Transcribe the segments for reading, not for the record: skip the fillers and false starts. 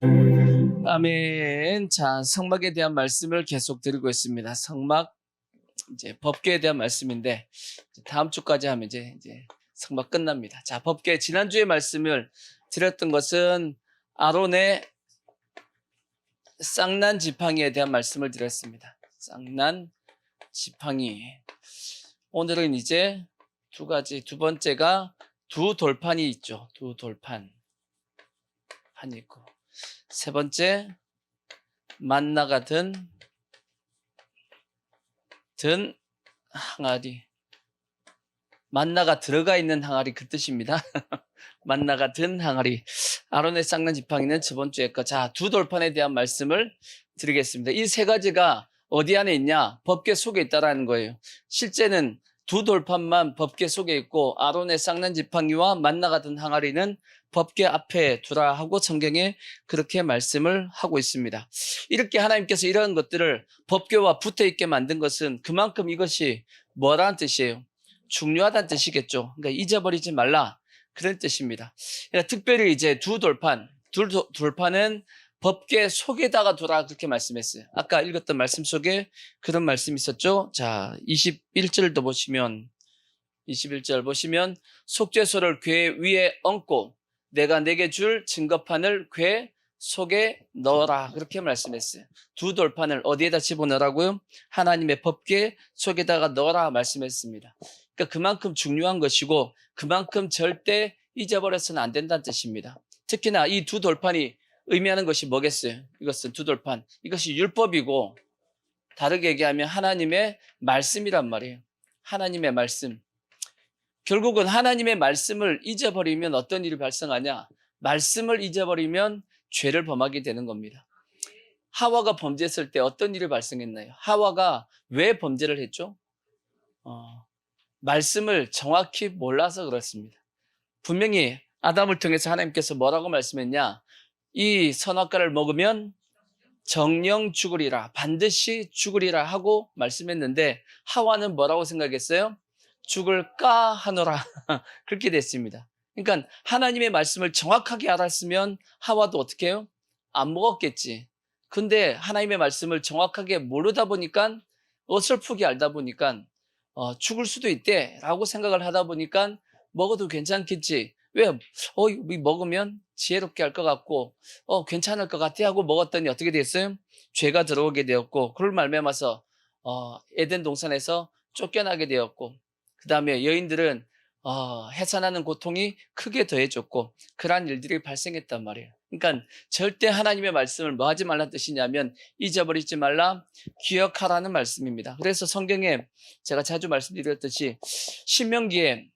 아멘. 자, 성막에 대한 말씀을 계속 드리고 있습니다. 성막, 이제 법궤에 대한 말씀인데, 다음 주까지 하면 이제 성막 끝납니다. 자, 법궤, 지난주에 말씀을 드렸던 것은 아론의 쌍난 지팡이에 대한 말씀을 드렸습니다. 쌍난 지팡이. 오늘은 이제 두 가지, 두 번째가 두 돌판이 있죠. 두 돌판이 있고. 세 번째, 만나가 든 항아리. 만나가 들어가 있는 항아리 그 뜻입니다. 만나가 든 항아리. 아론의 쌍난 지팡이는 저번 주에 거. 자, 두 돌판에 대한 말씀을 드리겠습니다. 이 세 가지가 어디 안에 있냐? 법궤 속에 있다라는 거예요. 실제는 두 돌판만 법궤 속에 있고 아론의 쌍난 지팡이와 만나가 든 항아리는 법궤 앞에 두라 하고 성경에 그렇게 말씀을 하고 있습니다. 이렇게 하나님께서 이런 것들을 법궤와 붙어 있게 만든 것은 그만큼 이것이 뭐라는 뜻이에요? 중요하다는 뜻이겠죠. 그러니까 잊어버리지 말라 그런 뜻입니다. 그러니까 특별히 이제 두 돌판은 법궤 속에다가 두라 그렇게 말씀했어요. 아까 읽었던 말씀 속에 그런 말씀이 있었죠. 자, 21절도 보시면 21절 보시면 속죄소를 궤 위에 얹고 내가 내게 줄 증거판을 궤 속에 넣어라 그렇게 말씀했어요. 두 돌판을 어디에다 집어넣으라고요? 하나님의 법궤 속에다가 넣어라 말씀했습니다. 그러니까 그만큼 중요한 것이고 그만큼 절대 잊어버려서는 안 된다는 뜻입니다. 특히나 이 두 돌판이 의미하는 것이 뭐겠어요? 이것은 두 돌판. 이것이 율법이고 다르게 얘기하면 하나님의 말씀이란 말이에요. 하나님의 말씀. 결국은 하나님의 말씀을 잊어버리면 어떤 일이 발생하냐? 말씀을 잊어버리면 죄를 범하게 되는 겁니다. 하와가 범죄했을 때 어떤 일이 발생했나요? 하와가 왜 범죄를 했죠? 말씀을 정확히 몰라서 그렇습니다. 분명히 아담을 통해서 하나님께서 뭐라고 말씀했냐? 이 선악과를 먹으면 정령 죽으리라, 반드시 죽으리라 하고 말씀했는데 하와는 뭐라고 생각했어요? 죽을까 하노라 그렇게 됐습니다. 그러니까 하나님의 말씀을 정확하게 알았으면 하와도 어떻게 해요? 안 먹었겠지. 근데 하나님의 말씀을 정확하게 모르다 보니까 어설프게 알다 보니까 죽을 수도 있대 라고 생각을 하다 보니까 먹어도 괜찮겠지. 왜? 먹으면 지혜롭게 할 것 같고 괜찮을 것 같아 하고 먹었더니 어떻게 됐어요? 죄가 들어오게 되었고 그걸 말미암아서 에덴 동산에서 쫓겨나게 되었고 그 다음에 여인들은 해산하는 고통이 크게 더해졌고 그러한 일들이 발생했단 말이에요. 그러니까 절대 하나님의 말씀을 뭐 하지 말라는 뜻이냐면 잊어버리지 말라, 기억하라는 말씀입니다. 그래서 성경에 제가 자주 말씀드렸듯이 신명기에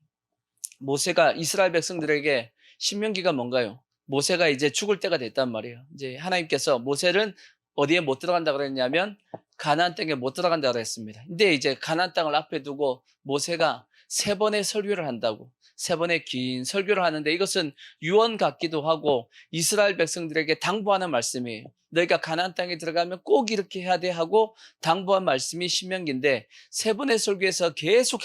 모세가 이스라엘 백성들에게 신명기가 뭔가요? 모세가 이제 죽을 때가 됐단 말이에요. 이제 하나님께서 모세는 어디에 못 들어간다 그랬냐면 가나안 땅에 못 들어간다 그랬습니다. 근데 이제 가나안 땅을 앞에 두고 모세가 세 번의 설교를 한다고. 세 번의 긴 설교를 하는데 이것은 유언 같기도 하고 이스라엘 백성들에게 당부하는 말씀이에요. 너희가 가나안 땅에 들어가면 꼭 이렇게 해야 돼 하고 당부한 말씀이 신명기인데 세 번의 설교에서 계속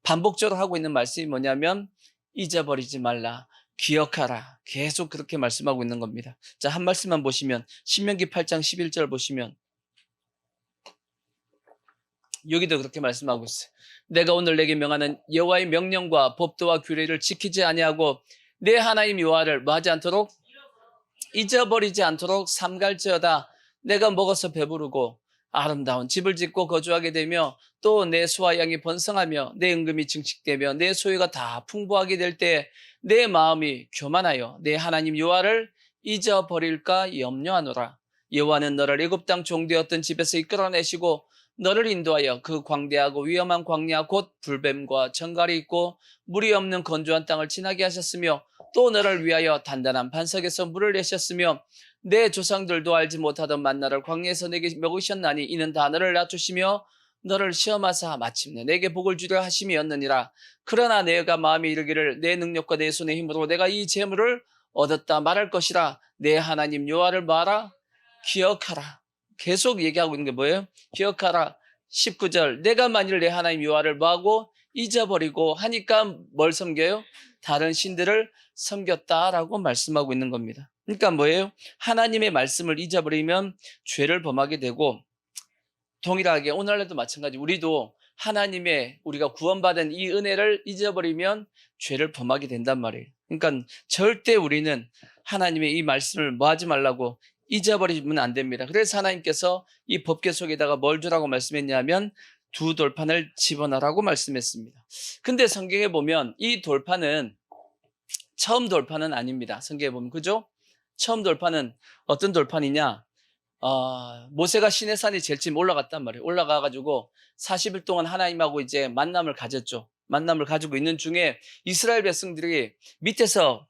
반복적으로 하고 있는 말씀이 뭐냐면 잊어버리지 말라, 기억하라. 계속 그렇게 말씀하고 있는 겁니다. 자, 한 말씀만 보시면 신명기 8장 11절 보시면 여기도 그렇게 말씀하고 있어요. 내가 오늘 내게 명하는 여호와의 명령과 법도와 규례를 지키지 아니하고 내 하나님 여호와를 뭐 하지 않도록 잊어버리지 않도록 삼갈지어다. 내가 먹어서 배부르고 아름다운 집을 짓고 거주하게 되며 또 내 소와 양이 번성하며 내 은금이 증식되며 내 소유가 다 풍부하게 될 때 내 마음이 교만하여 내 하나님 여호와를 잊어버릴까 염려하노라. 여호와는 너를 애굽 땅 종되었던 집에서 이끌어내시고 너를 인도하여 그 광대하고 위험한 광야 곧 불뱀과 정갈이 있고 물이 없는 건조한 땅을 지나게 하셨으며 또 너를 위하여 단단한 반석에서 물을 내셨으며 내 조상들도 알지 못하던 만나를 광야에서 내게 먹으셨나니 이는 다 너를 낮추시며 너를 시험하사 마침내 내게 복을 주려 하심이었느니라. 그러나 내가 마음에 이르기를 내 능력과 내 손의 힘으로 내가 이 재물을 얻었다 말할 것이라. 내 하나님 여호와를 말하라, 기억하라. 계속 얘기하고 있는 게 뭐예요? 기억하라. 19절 내가 만일 내 하나님 여호와를 뭐하고 잊어버리고 하니까 뭘 섬겨요? 다른 신들을 섬겼다라고 말씀하고 있는 겁니다. 그러니까 뭐예요? 하나님의 말씀을 잊어버리면 죄를 범하게 되고, 동일하게 오늘날도 마찬가지, 우리도 하나님의 우리가 구원받은 이 은혜를 잊어버리면 죄를 범하게 된단 말이에요. 그러니까 절대 우리는 하나님의 이 말씀을 뭐 하지 말라고 잊어버리면 안 됩니다. 그래서 하나님께서 이 법궤 속에다가 뭘 주라고 말씀했냐면 두 돌판을 집어넣으라고 말씀했습니다. 근데 성경에 보면 이 돌판은 처음 돌판은 아닙니다. 성경에 보면, 그죠? 처음 돌판은 어떤 돌판이냐? 모세가 시내산에 제일 처음 올라갔단 말이에요. 올라가가지고 40일 동안 하나님하고 이제 만남을 가졌죠. 만남을 가지고 있는 중에 이스라엘 백성들이 밑에서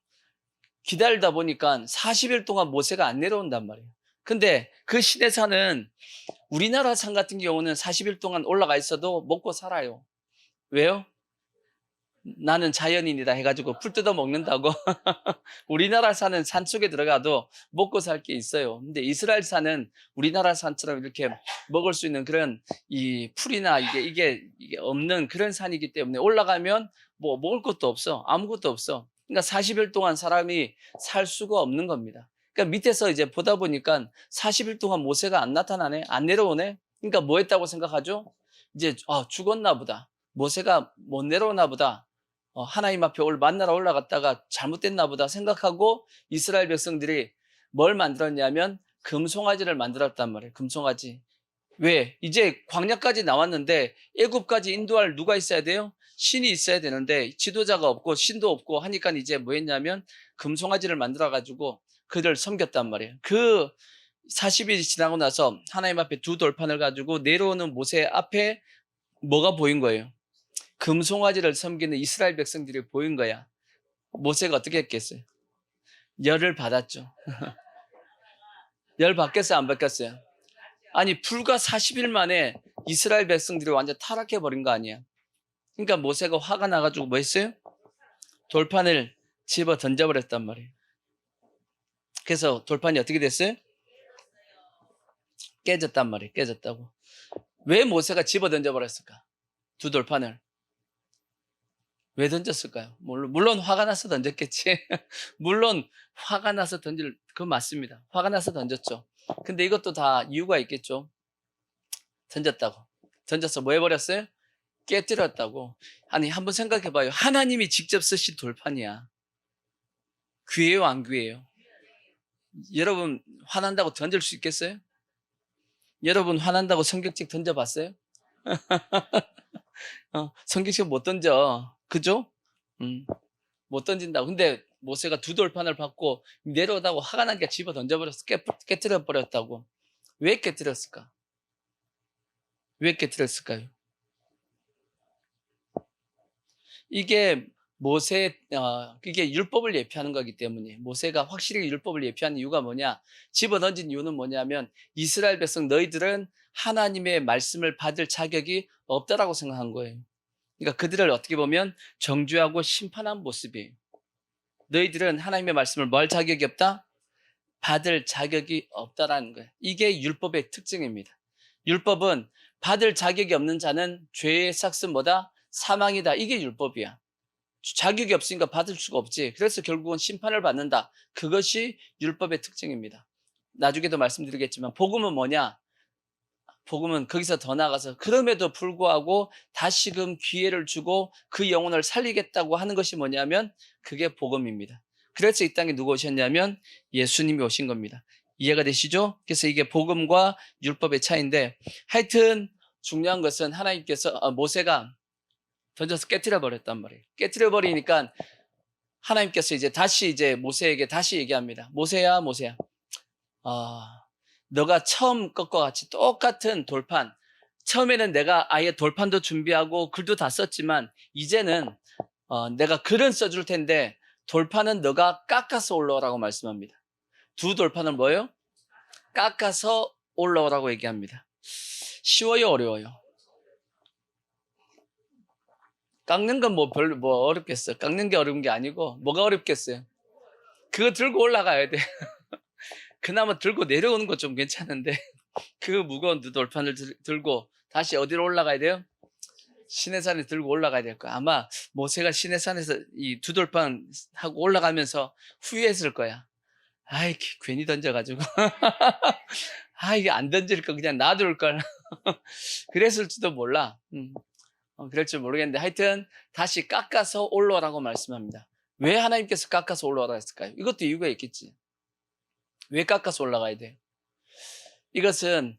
기다리다 보니까 40일 동안 모세가 안 내려온단 말이에요. 근데 그 시내산은 우리나라 산 같은 경우는 40일 동안 올라가 있어도 먹고 살아요. 왜요? 나는 자연인이다 해가지고 풀 뜯어 먹는다고. 우리나라 산은 산속에 들어가도 먹고 살 게 있어요. 근데 이스라엘 산은 우리나라 산처럼 이렇게 먹을 수 있는 그런 이 풀이나 이게 없는 그런 산이기 때문에 올라가면 뭐 먹을 것도 없어. 아무것도 없어. 그러니까 40일 동안 사람이 살 수가 없는 겁니다. 그러니까 밑에서 이제 보다 보니까 40일 동안 모세가 안 나타나네, 안 내려오네. 그러니까 뭐 했다고 생각하죠? 이제 죽었나 보다. 모세가 못 내려오나 보다. 하나님 앞에 만나러 올라갔다가 잘못됐나 보다 생각하고 이스라엘 백성들이 뭘 만들었냐면 금송아지를 만들었단 말이에요. 금송아지. 왜? 이제 광야까지 나왔는데 애굽까지 인도할 누가 있어야 돼요? 신이 있어야 되는데 지도자가 없고 신도 없고 하니까 이제 뭐 했냐면 금송아지를 만들어가지고 그들 섬겼단 말이에요. 그 40일이 지나고 나서 하나님 앞에 두 돌판을 가지고 내려오는 모세 앞에 뭐가 보인 거예요? 금송아지를 섬기는 이스라엘 백성들이 보인 거야. 모세가 어떻게 했겠어요? 열을 받았죠. 열 받겠어요? 안 받겠어요? 아니, 불과 40일 만에 이스라엘 백성들이 완전 타락해버린 거 아니야. 그러니까 모세가 화가 나가지고 뭐 했어요? 돌판을 집어 던져버렸단 말이에요. 그래서 돌판이 어떻게 됐어요? 깨졌단 말이에요. 깨졌다고. 왜 모세가 집어 던져버렸을까? 두 돌판을. 왜 던졌을까요? 물론 화가 나서 던졌겠지. 물론 화가 나서 그건 맞습니다. 화가 나서 던졌죠. 근데 이것도 다 이유가 있겠죠. 던졌다고. 던져서 뭐 해버렸어요? 깨뜨렸다고. 아니, 한번 생각해봐요. 하나님이 직접 쓰신 돌판이야. 귀해요, 안 귀해요? 여러분, 화난다고 던질 수 있겠어요? 여러분, 화난다고 성경책 던져봤어요? 성경책 못 던져. 그죠? 못 던진다고. 근데 모세가 두 돌판을 받고 내려오다고 화가 나니까 집어 던져버렸어. 깨뜨려 버렸다고. 왜 깨뜨렸을까? 왜 깨뜨렸을까요? 이게 이게 율법을 예표하는 거기 때문에 모세가 확실히 율법을 예표하는 이유가 뭐냐? 집어 던진 이유는 뭐냐면 이스라엘 백성 너희들은 하나님의 말씀을 받을 자격이 없다라고 생각한 거예요. 그러니까 그들을 어떻게 보면 정죄하고 심판한 모습이에요. 너희들은 하나님의 말씀을 뭘 자격이 없다? 받을 자격이 없다라는 거예요. 이게 율법의 특징입니다. 율법은 받을 자격이 없는 자는 죄의 삭은 뭐다? 사망이다. 이게 율법이야. 자격이 없으니까 받을 수가 없지. 그래서 결국은 심판을 받는다. 그것이 율법의 특징입니다. 나중에도 말씀드리겠지만 복음은 뭐냐? 복음은 거기서 더 나아가서 그럼에도 불구하고 다시금 기회를 주고 그 영혼을 살리겠다고 하는 것이 뭐냐면 그게 복음입니다. 그래서 이 땅에 누가 오셨냐면 예수님이 오신 겁니다. 이해가 되시죠? 그래서 이게 복음과 율법의 차이인데 하여튼 중요한 것은 하나님께서 모세가 던져서 깨뜨려 버렸단 말이에요. 깨뜨려 버리니까 하나님께서 이제 모세에게 다시 얘기합니다. 모세야, 모세야. 너가 처음 것과 같이 똑같은 돌판. 처음에는 내가 아예 돌판도 준비하고 글도 다 썼지만 이제는 내가 글은 써줄 텐데 돌판은 너가 깎아서 올라오라고 말씀합니다. 두 돌판은 뭐예요? 깎아서 올라오라고 얘기합니다. 쉬워요, 어려워요? 깎는 건 뭐 어렵겠어요. 깎는 게 어려운 게 아니고 뭐가 어렵겠어요? 그거 들고 올라가야 돼. 그나마 들고 내려오는 건 좀 괜찮은데 그 무거운 두 돌판을 들고 다시 어디로 올라가야 돼요? 시내산에 들고 올라가야 될 거야. 아마 모세가 시내산에서 이 두 돌판 하고 올라가면서 후회했을 거야. 아이, 괜히 던져가지고. 아, 이게 안 던질 거 그냥 놔둘 걸. 그랬을지도 몰라. 그럴 줄 모르겠는데 하여튼 다시 깎아서 올라오라고 말씀합니다. 왜 하나님께서 깎아서 올라오라 했을까요? 이것도 이유가 있겠지. 왜 깎아서 올라가야 돼요? 이것은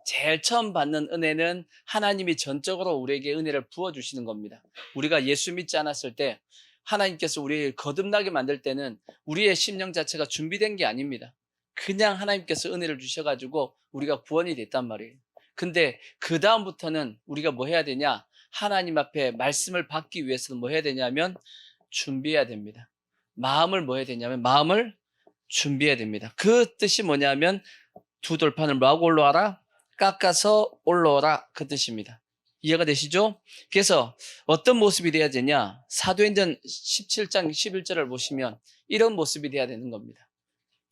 제일 처음 받는 은혜는 하나님이 전적으로 우리에게 은혜를 부어주시는 겁니다. 우리가 예수 믿지 않았을 때 하나님께서 우리를 거듭나게 만들 때는 우리의 심령 자체가 준비된 게 아닙니다. 그냥 하나님께서 은혜를 주셔가지고 우리가 구원이 됐단 말이에요. 근데 그 다음부터는 우리가 뭐 해야 되냐? 하나님 앞에 말씀을 받기 위해서는 뭐 해야 되냐면 준비해야 됩니다. 마음을 뭐 해야 되냐면 마음을 준비해야 됩니다. 그 뜻이 뭐냐면 두 돌판을 뭐하고 올라와라? 깎아서 올라오라, 그 뜻입니다. 이해가 되시죠? 그래서 어떤 모습이 돼야 되냐? 사도행전 17장 11절을 보시면 이런 모습이 돼야 되는 겁니다.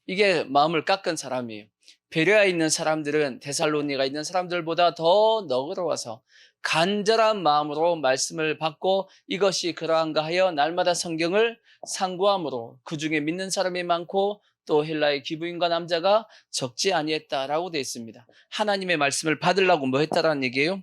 이게 마음을 깎은 사람이에요. 베레아에 있는 사람들은 데살로니가 있는 사람들보다 더 너그러워서 간절한 마음으로 말씀을 받고 이것이 그러한가 하여 날마다 성경을 상고함으로 그 중에 믿는 사람이 많고 또 헬라의 기부인과 남자가 적지 아니했다라고 되어 있습니다. 하나님의 말씀을 받으려고 뭐 했다라는 얘기예요?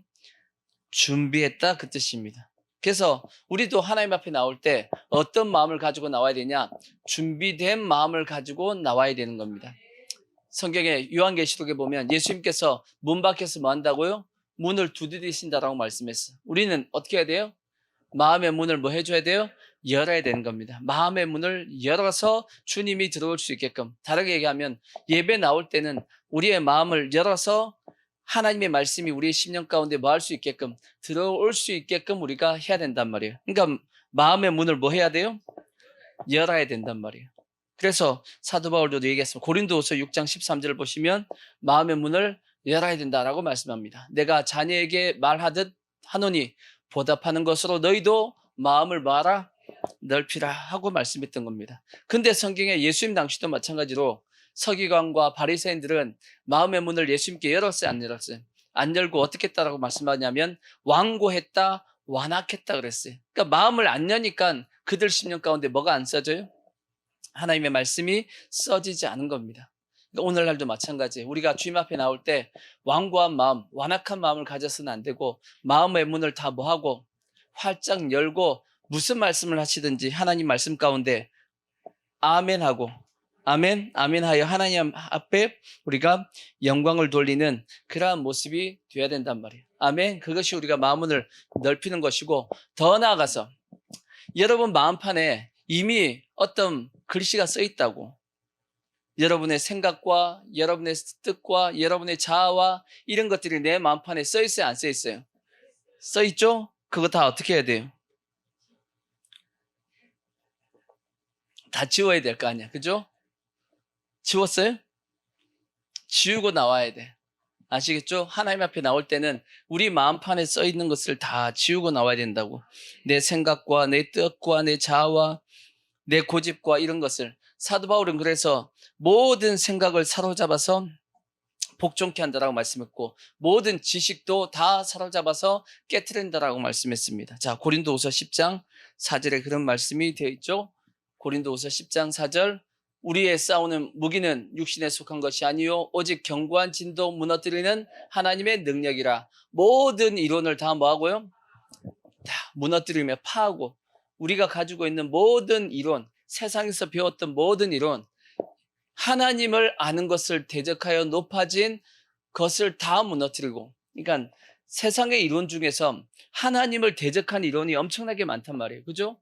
준비했다, 그 뜻입니다. 그래서 우리도 하나님 앞에 나올 때 어떤 마음을 가지고 나와야 되냐? 준비된 마음을 가지고 나와야 되는 겁니다. 성경에 요한계시록에 보면 예수님께서 문 밖에서 뭐 한다고요? 문을 두드리신다라고 말씀했어요. 우리는 어떻게 해야 돼요? 마음의 문을 뭐 해줘야 돼요? 열어야 되는 겁니다. 마음의 문을 열어서 주님이 들어올 수 있게끔, 다르게 얘기하면 예배 나올 때는 우리의 마음을 열어서 하나님의 말씀이 우리의 심령 가운데 뭐 할 수 있게끔, 들어올 수 있게끔 우리가 해야 된단 말이에요. 그러니까 마음의 문을 뭐 해야 돼요? 열어야 된단 말이에요. 그래서 사도 바울도 얘기했습니다. 고린도후서 6장 13절을 보시면 마음의 문을 열어야 된다라고 말씀합니다. 내가 자녀에게 말하듯 하노니 보답하는 것으로 너희도 마음을 뭐하라? 넓히라 하고 말씀했던 겁니다. 근데 성경에 예수님 당시도 마찬가지로 서기관과 바리새인들은 마음의 문을 예수님께 열었어요, 안 열었어요? 안 열고 어떻게 했다라고 말씀하냐면 완고했다, 완악했다 그랬어요. 그러니까 마음을 안 여니까 그들 심령 가운데 뭐가 안 써져요? 하나님의 말씀이 써지지 않은 겁니다. 그러니까 오늘날도 마찬가지예요. 우리가 주님 앞에 나올 때 완고한 마음, 완악한 마음을 가져서는 안 되고 마음의 문을 다 뭐하고 활짝 열고 무슨 말씀을 하시든지 하나님 말씀 가운데 아멘하고 아멘, 아멘하여 하나님 앞에 우리가 영광을 돌리는 그러한 모습이 되어야 된단 말이에요. 아멘. 그것이 우리가 마음을 넓히는 것이고, 더 나아가서 여러분 마음판에 이미 어떤 글씨가 써 있다고. 여러분의 생각과 여러분의 뜻과 여러분의 자아와 이런 것들이 내 마음판에 써 있어요, 안 써 있어요? 써 있죠? 그거 다 어떻게 해야 돼요? 다 지워야 될 거 아니야, 그죠? 지웠어요? 지우고 나와야 돼. 아시겠죠? 하나님 앞에 나올 때는 우리 마음판에 써 있는 것을 다 지우고 나와야 된다고. 내 생각과 내 뜻과 내 자아와 내 고집과 이런 것을. 사도 바울은 그래서 모든 생각을 사로잡아서 복종케 한다라고 말씀했고, 모든 지식도 다 사로잡아서 깨트린다라고 말씀했습니다. 자, 고린도후서 10장 4절에 그런 말씀이 되어 있죠. 고린도후서 10장 4절, 우리의 싸우는 무기는 육신에 속한 것이 아니요 오직 견고한 진도 무너뜨리는 하나님의 능력이라. 모든 이론을 다 뭐하고요? 다 무너뜨리며 파하고, 우리가 가지고 있는 모든 이론, 세상에서 배웠던 모든 이론, 하나님을 아는 것을 대적하여 높아진 것을 다 무너뜨리고, 그러니까 세상의 이론 중에서 하나님을 대적한 이론이 엄청나게 많단 말이에요. 그죠?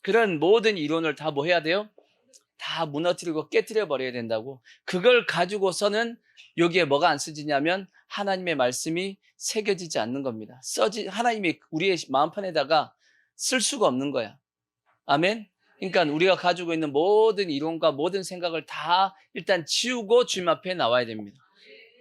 그런 모든 이론을 다 뭐 해야 돼요? 다 무너뜨리고 깨뜨려 버려야 된다고. 그걸 가지고서는 여기에 뭐가 안 쓰지냐면 하나님의 말씀이 새겨지지 않는 겁니다. 하나님이 우리의 마음판에다가 쓸 수가 없는 거야. 아멘. 그러니까 우리가 가지고 있는 모든 이론과 모든 생각을 다 일단 지우고 주님 앞에 나와야 됩니다.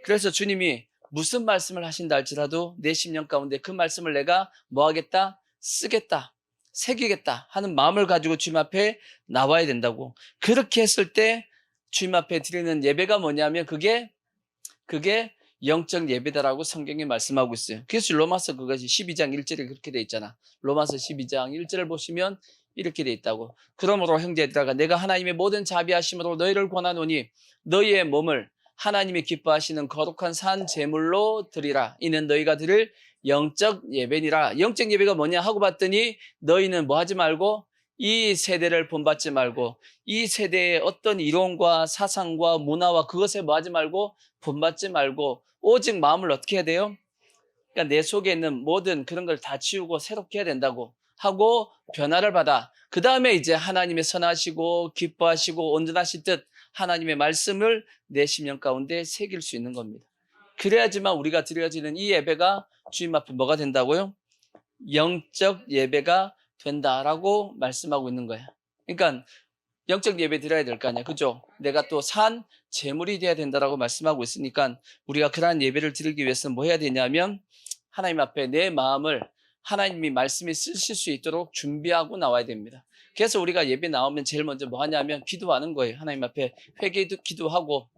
그래서 주님이 무슨 말씀을 하신다 할지라도 내 심령 가운데 그 말씀을 내가 뭐 하겠다? 쓰겠다, 새기겠다 하는 마음을 가지고 주님 앞에 나와야 된다고. 그렇게 했을 때 주님 앞에 드리는 예배가 뭐냐면 그게 영적 예배다라고 성경이 말씀하고 있어요. 그래서 로마서 그것이 12장 1절에 그렇게 돼 있잖아. 로마서 12장 1절을 보시면 이렇게 돼 있다고. 그러므로 형제들아 내가 하나님의 모든 자비하심으로 너희를 권하노니 너희의 몸을 하나님이 기뻐하시는 거룩한 산 제물로 드리라. 이는 너희가 드릴 영적 예배니라. 영적 예배가 뭐냐 하고 봤더니 너희는 뭐 하지 말고 이 세대를 본받지 말고 이 세대의 어떤 이론과 사상과 문화와 그것에 뭐 하지 말고 본받지 말고 오직 마음을 어떻게 해야 돼요? 그러니까 내 속에 있는 모든 그런 걸 다 지우고 새롭게 해야 된다고 하고 변화를 받아. 그 다음에 이제 하나님의 선하시고 기뻐하시고 온전하신 뜻 하나님의 말씀을 내 심령 가운데 새길 수 있는 겁니다. 그래야지만 우리가 드려지는 이 예배가 주님 앞에 뭐가 된다고요? 영적 예배가 된다라고 말씀하고 있는 거야. 그러니까 영적 예배 드려야 될 거 아니야. 그죠? 내가 또 산 제물이 돼야 된다라고 말씀하고 있으니까 우리가 그러한 예배를 드리기 위해서는 뭐 해야 되냐면 하나님 앞에 내 마음을 하나님이 말씀이 쓰실 수 있도록 준비하고 나와야 됩니다. 그래서 우리가 예배 나오면 제일 먼저 뭐 하냐면 기도하는 거예요. 하나님 앞에 기도하고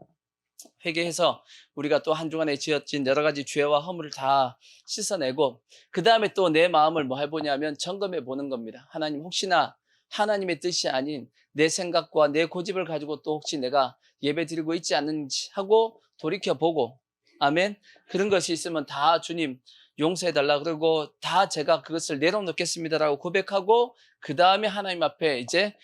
회개해서 우리가 또 한 주간에 지었진 여러 가지 죄와 허물을 다 씻어내고 그 다음에 또 내 마음을 뭐 해보냐면 점검해 보는 겁니다. 하나님 혹시나 하나님의 뜻이 아닌 내 생각과 내 고집을 가지고 또 혹시 내가 예배 드리고 있지 않는지 하고 돌이켜보고 아멘. 그런 것이 있으면 다 주님 용서해달라 그러고 다 제가 그것을 내려놓겠습니다라고 고백하고 그 다음에 하나님 앞에 이제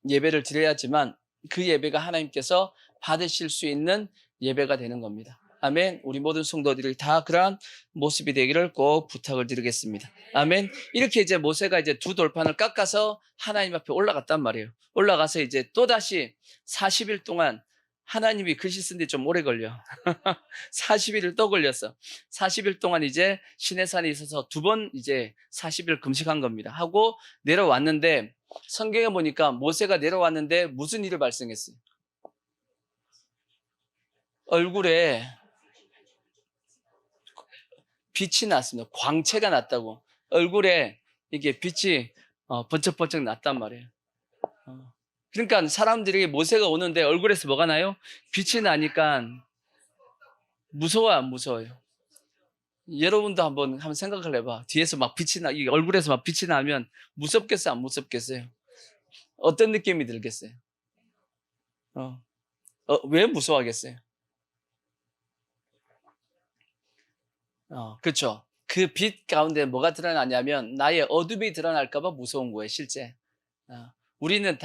예배를 드려야지만 그 예배가 하나님께서 받으실 수 있는 예배가 되는 겁니다. 아멘. 우리 모든 성도들이 다 그러한 모습이 되기를 꼭 부탁을 드리겠습니다. 아멘. 이렇게 이제 모세가 이제 두 돌판을 깎아서 하나님 앞에 올라갔단 말이에요. 올라가서 이제 또다시 40일 동안 하나님이 글씨 쓴데 좀 오래 걸려. 40일을 또 걸렸어. 40일 동안 이제 시내산에 있어서 두 번 이제 40일 금식한 겁니다. 하고 내려왔는데 성경에 보니까 모세가 내려왔는데 무슨 일이 발생했어요? 얼굴에 빛이 났습니다. 광채가 났다고. 얼굴에 이게 빛이 번쩍번쩍 났단 말이에요. 그러니까 사람들이 모세가 오는데 얼굴에서 뭐가 나요? 빛이 나니까 무서워요, 안 무서워요? 여러분도 한번 생각을 해봐. 뒤에서 막 빛이 이 얼굴에서 막 빛이 나면 무섭겠어요, 안 무섭겠어요? 어떤 느낌이 들겠어요? 왜 무서워하겠어요? 그렇죠. 그 빛 가운데 뭐가 드러나냐면 나의 어둠이 드러날까봐 무서운 거예요, 실제. 우리는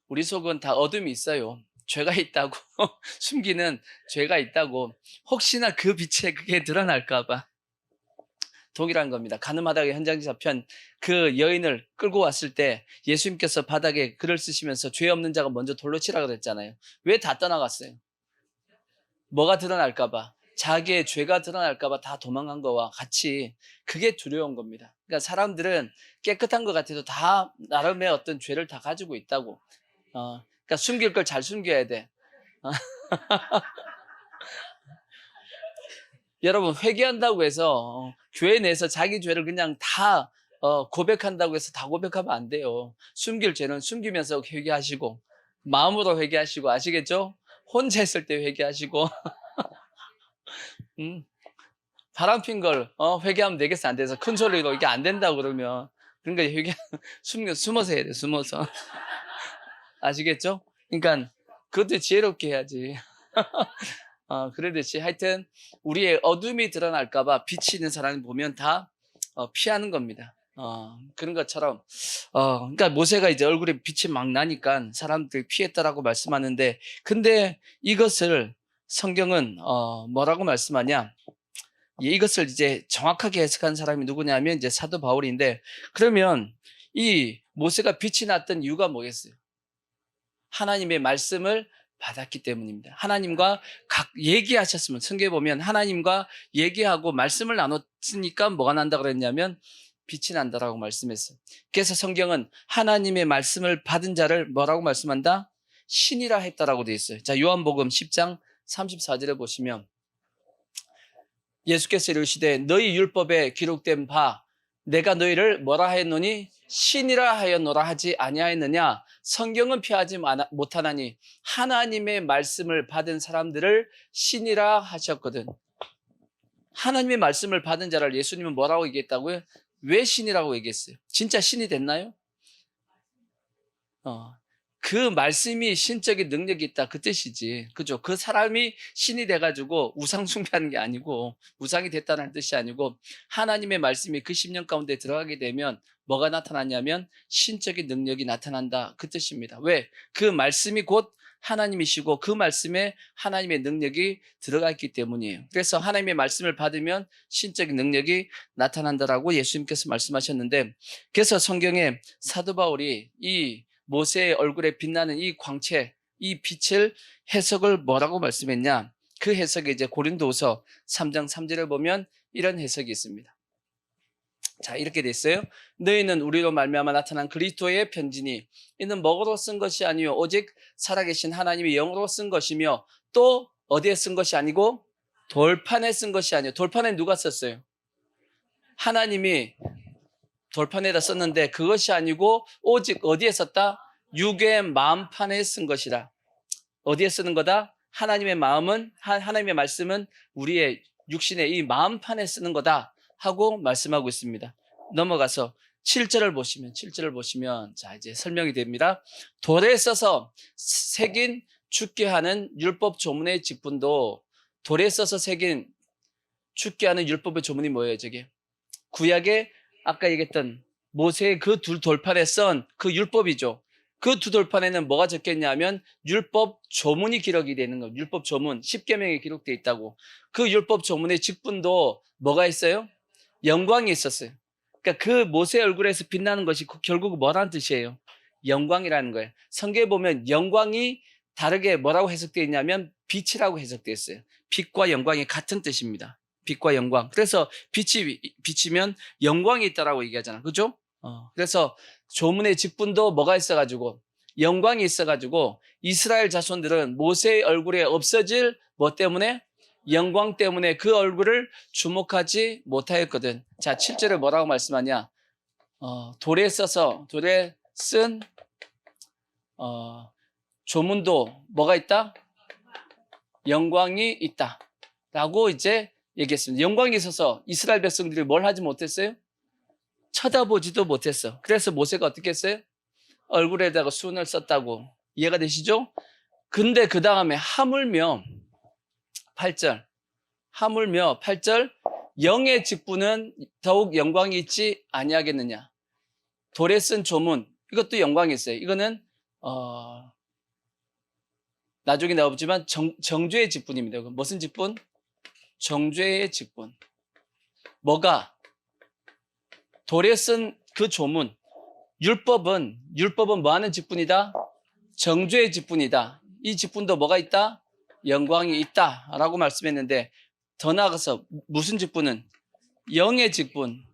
우리 속은 다 어둠이 있어요. 죄가 있다고, 숨기는 죄가 있다고. 혹시나 그 빛에 그게 드러날까봐. 동일한 겁니다. 가늠하다가 현장에서 편 그 여인을 끌고 왔을 때 예수님께서 바닥에 글을 쓰시면서 죄 없는 자가 먼저 돌로 치라 그랬잖아요. 왜 다 떠나갔어요? 뭐가 드러날까봐. 자기의 죄가 드러날까봐 다 도망간 거와 같이 그게 두려운 겁니다. 그러니까 사람들은 깨끗한 것 같아도 다 나름의 어떤 죄를 다 가지고 있다고. 그러니까 숨길 걸 잘 숨겨야 돼. 여러분 회개한다고 해서 교회 내에서 자기 죄를 그냥 다 고백한다고 해서 다 고백하면 안 돼요. 숨길 죄는 숨기면서 회개하시고 마음으로 회개하시고 아시겠죠? 혼자 있을 때 회개하시고 바람 핀 걸 회개하면 되겠어 안 돼서 큰 소리로 이게 안 된다고 그러면 그러니까 회개 숨어서 해야 돼. 숨어서 아시겠죠? 그러니까 그것도 지혜롭게 해야지. 그러듯이 하여튼 우리의 어둠이 드러날까봐 빛이 있는 사람을 보면 다 피하는 겁니다. 그런 것처럼 그러니까 모세가 이제 얼굴에 빛이 막 나니까 사람들이 피했다라고 말씀하는데 근데 이것을 성경은 뭐라고 말씀하냐? 이것을 이제 정확하게 해석한 사람이 누구냐면 이제 사도 바울인데 그러면 이 모세가 빛이 났던 이유가 뭐겠어요? 하나님의 말씀을 받았기 때문입니다. 하나님과 얘기하셨으면 성경에 보면 하나님과 얘기하고 말씀을 나눴으니까 뭐가 난다 그랬냐면 빛이 난다라고 말씀했어요. 그래서 성경은 하나님의 말씀을 받은 자를 뭐라고 말씀한다? 신이라 했다라고 되어 있어요. 자, 요한복음 10장 34절에 보시면 예수께서 이르시되 너희 율법에 기록된 바 내가 너희를 뭐라 하였노니 신이라 하였노라 하지 아니하였느냐. 성경은 피하지 못하나니 하나님의 말씀을 받은 사람들을 신이라 하셨거든. 하나님의 말씀을 받은 자를 예수님은 뭐라고 얘기했다고요? 왜 신이라고 얘기했어요? 진짜 신이 됐나요? 그 말씀이 신적인 능력이 있다 그 뜻이지. 그죠? 그 사람이 신이 돼가지고 우상 숭배하는 게 아니고 우상이 됐다는 뜻이 아니고 하나님의 말씀이 그 심령 가운데 들어가게 되면 뭐가 나타나냐면 신적인 능력이 나타난다 그 뜻입니다. 왜? 그 말씀이 곧 하나님이시고 그 말씀에 하나님의 능력이 들어가 있기 때문이에요. 그래서 하나님의 말씀을 받으면 신적인 능력이 나타난다라고 예수님께서 말씀하셨는데, 그래서 성경에 사도 바울이 이 모세의 얼굴에 빛나는 이 광채, 이 빛을 해석을 뭐라고 말씀했냐? 그 해석이 이제 고린도후서 3장 3절을 보면 이런 해석이 있습니다. 자, 이렇게 돼 있어요. 너희는 우리로 말미암아 나타난 그리스도의 편지니 이는 먹으로 쓴 것이 아니요 오직 살아계신 하나님의 영으로 쓴 것이며 또 어디에 쓴 것이 아니고 돌판에 쓴 것이 아니요. 돌판에 누가 썼어요? 하나님이 돌판에다 썼는데 그것이 아니고 오직 어디에 썼다? 육의 마음판에 쓴 것이다. 어디에 쓰는 거다? 하나님의 마음은, 하나님의 말씀은 우리의 육신의 이 마음판에 쓰는 거다 하고 말씀하고 있습니다. 넘어가서 7절을 보시면 자, 이제 설명이 됩니다. 돌에 써서 새긴 죽게 하는 율법 조문의 직분도, 돌에 써서 새긴 죽게 하는 율법의 조문이 뭐예요? 저게 구약의 아까 얘기했던 모세의 그 두 돌판에 쓴 그 율법이죠. 그 두 돌판에는 뭐가 적혀있냐면 율법 조문이 기록이 되는 거예요. 율법 조문, 10계명이 기록되어 있다고. 그 율법 조문의 직분도 뭐가 있어요? 영광이 있었어요. 그러니까 그 모세 얼굴에서 빛나는 것이 결국 뭐라는 뜻이에요? 영광이라는 거예요. 성경에 보면 영광이 다르게 뭐라고 해석되어 있냐면 빛이라고 해석되어 있어요. 빛과 영광이 같은 뜻입니다. 빛과 영광. 그래서 빛이 비치면 영광이 있다라고 얘기하잖아. 그죠? 그래서 조문의 직분도 뭐가 있어가지고 영광이 있어가지고 이스라엘 자손들은 모세의 얼굴에 없어질 뭐 때문에? 영광 때문에 그 얼굴을 주목하지 못하였거든. 자, 7절에 뭐라고 말씀하냐? 돌에 쓴 조문도 뭐가 있다? 영광이 있다 라고 이제 얘기했습니다. 영광이 있어서 이스라엘 백성들이 뭘 하지 못했어요? 쳐다보지도 못했어. 그래서 모세가 어떻게 했어요? 얼굴에다가 순을 썼다고. 이해가 되시죠? 근데 그 다음에 하물며 8절 영의 직분은 더욱 영광이 있지 아니하겠느냐. 돌에 쓴 조문, 이것도 영광이 있어요. 이거는 나중에 나오지만 정죄의 직분입니다. 무슨 직분? 정죄의 직분. 뭐가? 돌에 쓴 그 조문, 율법은 뭐 하는 직분이다? 정죄의 직분이다. 이 직분도 뭐가 있다? 영광이 있다 라고 말씀했는데, 더 나아가서 무슨 직분은? 영의 직분.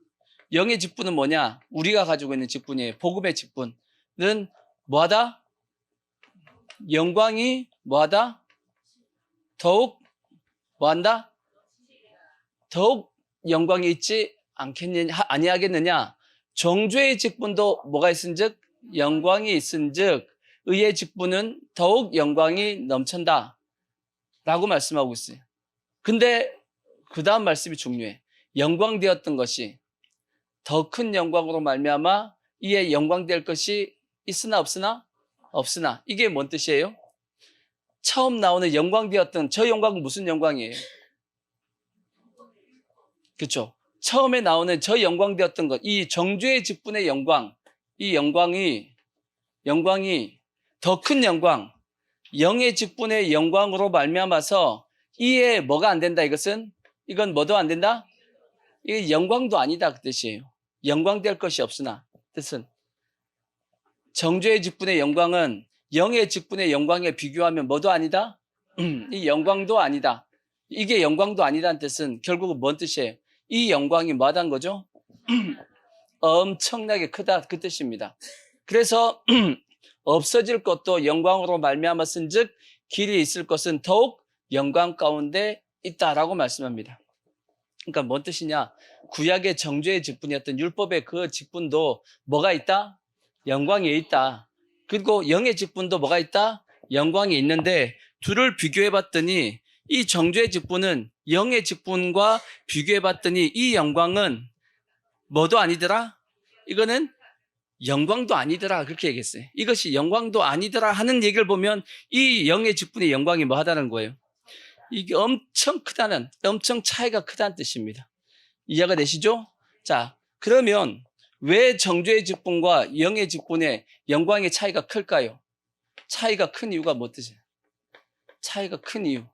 영의 직분은 뭐냐? 우리가 가지고 있는 직분이에요. 복음의 직분은 뭐하다? 영광이 뭐하다? 더욱 뭐한다? 더욱 영광이 있지 아니하겠느냐? 정죄의 직분도 뭐가 있은즉? 영광이 있은즉 의의 직분은 더욱 영광이 넘친다 라고 말씀하고 있어요. 근데 그 다음 말씀이 중요해. 영광되었던 것이 더 큰 영광으로 말미암아 이에 영광될 것이 있으나 없으나? 없으나. 이게 뭔 뜻이에요? 처음 나오는 영광되었던 저 영광은 무슨 영광이에요? 그렇죠? 처음에 나오는 저 영광되었던 것, 이 정죄의 직분의 영광, 이 영광이 더 큰 영광, 영의 직분의 영광으로 말미암아서 이에 뭐가 안 된다? 이건 뭐도 안 된다? 이게 영광도 아니다 그 뜻이에요. 영광될 것이 없으나. 뜻은 정죄의 직분의 영광은 영의 직분의 영광에 비교하면 뭐도 아니다? 이 영광도 아니다. 이게 영광도 아니다는 뜻은 결국은 뭔 뜻이에요? 이 영광이 뭐하다는 거죠? 엄청나게 크다 그 뜻입니다. 그래서 없어질 것도 영광으로 말미암아 쓴즉 길이 있을 것은 더욱 영광 가운데 있다라고 말씀합니다. 그러니까 뭔 뜻이냐? 구약의 정죄의 직분이었던 율법의 그 직분도 뭐가 있다? 영광이 있다. 그리고 영의 직분도 뭐가 있다? 영광이 있는데 둘을 비교해 봤더니 이 정죄의 직분은 영의 직분과 비교해 봤더니 이 영광은 뭐도 아니더라? 이거는 영광도 아니더라 그렇게 얘기했어요. 이것이 영광도 아니더라 하는 얘기를 보면 이 영의 직분의 영광이 뭐 하다는 거예요? 이게 엄청 차이가 크다는 뜻입니다. 이해가 되시죠? 자, 그러면 왜 정죄의 직분과 영의 직분의 영광의 차이가 클까요? 차이가 큰 이유가 뭐 뜻이에요? 차이가 큰 이유.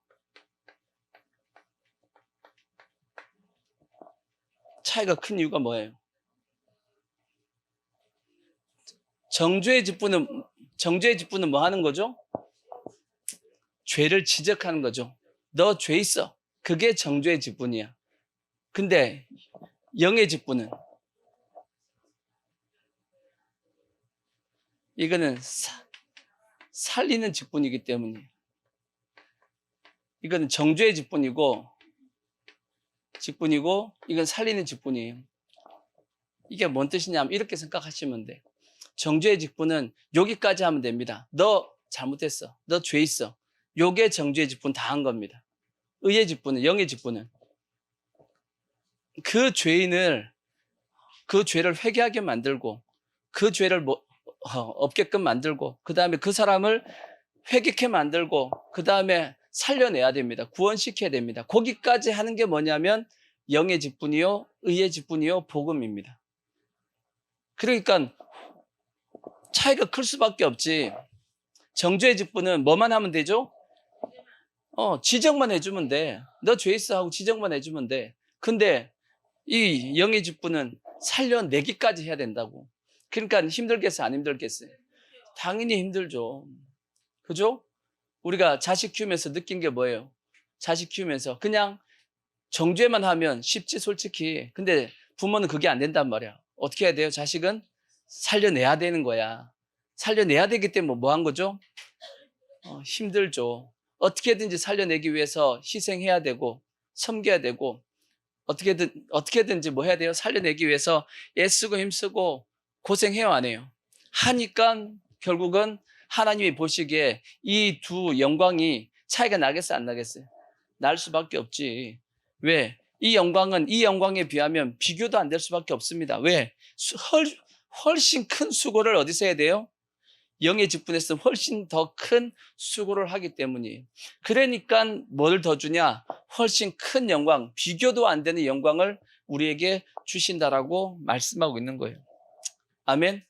차이가 큰 이유가 뭐예요? 정죄의 직분은 뭐 하는 거죠? 죄를 지적하는 거죠. 너 죄 있어. 그게 정죄의 직분이야. 근데 영의 직분은 이거는 살리는 직분이기 때문에 이거는 정죄의 직분이고 이건 살리는 직분이에요. 이게 뭔 뜻이냐면 이렇게 생각하시면 돼. 정죄의 직분은 여기까지 하면 됩니다. 너 잘못했어. 너 죄 있어. 요게 정죄의 직분 다 한 겁니다. 의의 직분은, 영의 직분은 그 죄를 회개하게 만들고 그 죄를 없게끔 만들고 그 다음에 그 사람을 회개케 만들고 그 다음에 살려내야 됩니다. 구원시켜야 됩니다. 거기까지 하는 게 뭐냐면 영의 직분이요, 의의 직분이요, 복음입니다. 그러니까 차이가 클 수밖에 없지. 정죄의 직분은 뭐만 하면 되죠? 지적만 해주면 돼. 너 죄 있어 하고 지적만 해주면 돼. 근데 이 영의 직분은 살려내기까지 해야 된다고. 그러니까 힘들겠어요, 안 힘들겠어요? 당연히 힘들죠. 그죠? 우리가 자식 키우면서 느낀 게 뭐예요? 자식 키우면서 그냥 정죄만 하면 쉽지 솔직히. 근데 부모는 그게 안 된단 말이야. 어떻게 해야 돼요? 자식은 살려내야 되는 거야. 살려내야 되기 때문에 뭐 한 거죠? 힘들죠. 어떻게든지 살려내기 위해서 희생해야 되고 섬겨야 되고 어떻게든지 뭐 해야 돼요? 살려내기 위해서 애쓰고 힘쓰고 고생해요, 안 해요? 하니까 결국은 하나님이 보시기에 이 두 영광이 차이가 나겠어요, 안 나겠어요? 날 수밖에 없지. 왜? 이 영광은 이 영광에 비하면 비교도 안 될 수밖에 없습니다. 왜? 훨씬 큰 수고를 어디서 해야 돼요? 영의 직분에서 훨씬 더 큰 수고를 하기 때문이에요. 그러니까 뭘 더 주냐? 훨씬 큰 영광, 비교도 안 되는 영광을 우리에게 주신다라고 말씀하고 있는 거예요. 아멘?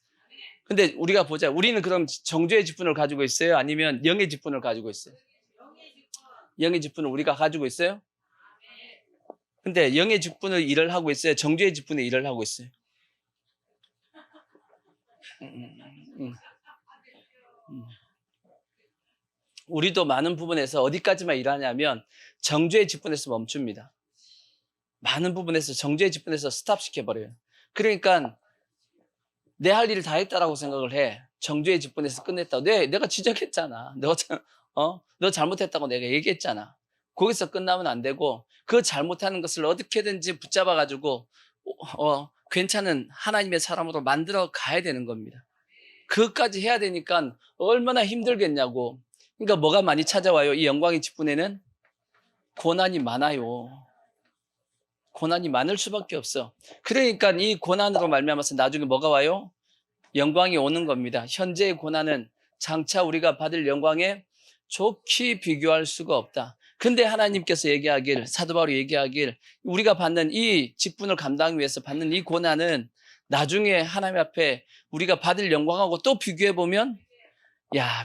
근데 우리가 보자. 우리는 그럼 정죄의 직분을 가지고 있어요? 아니면 영의 직분을 가지고 있어요? 영의 직분을 우리가 가지고 있어요? 근데 영의 직분을 일을 하고 있어요? 정죄의 직분을 일을 하고 있어요? 우리도 많은 부분에서 어디까지만 일하냐면 정죄의 직분에서 멈춥니다. 많은 부분에서 정죄의 직분에서 스탑시켜버려요. 그러니까 내 할 일을 다 했다라고 생각을 해. 정죄의 직분에서 끝냈다고. 내가 지적했잖아. 너 잘못했다고 내가 얘기했잖아. 거기서 끝나면 안 되고 그 잘못하는 것을 어떻게든지 붙잡아가지고 괜찮은 하나님의 사람으로 만들어 가야 되는 겁니다. 그것까지 해야 되니까 얼마나 힘들겠냐고. 그러니까 뭐가 많이 찾아와요? 이 영광의 직분에는 고난이 많아요. 고난이 많을 수밖에 없어. 그러니까 이 고난으로 말미암아서 나중에 뭐가 와요? 영광이 오는 겁니다. 현재의 고난은 장차 우리가 받을 영광에 좋게 비교할 수가 없다. 근데 하나님께서 얘기하길, 사도 바울이 얘기하길, 우리가 받는 이 직분을 감당하기 위해서 받는 이 고난은 나중에 하나님 앞에 우리가 받을 영광하고 또 비교해보면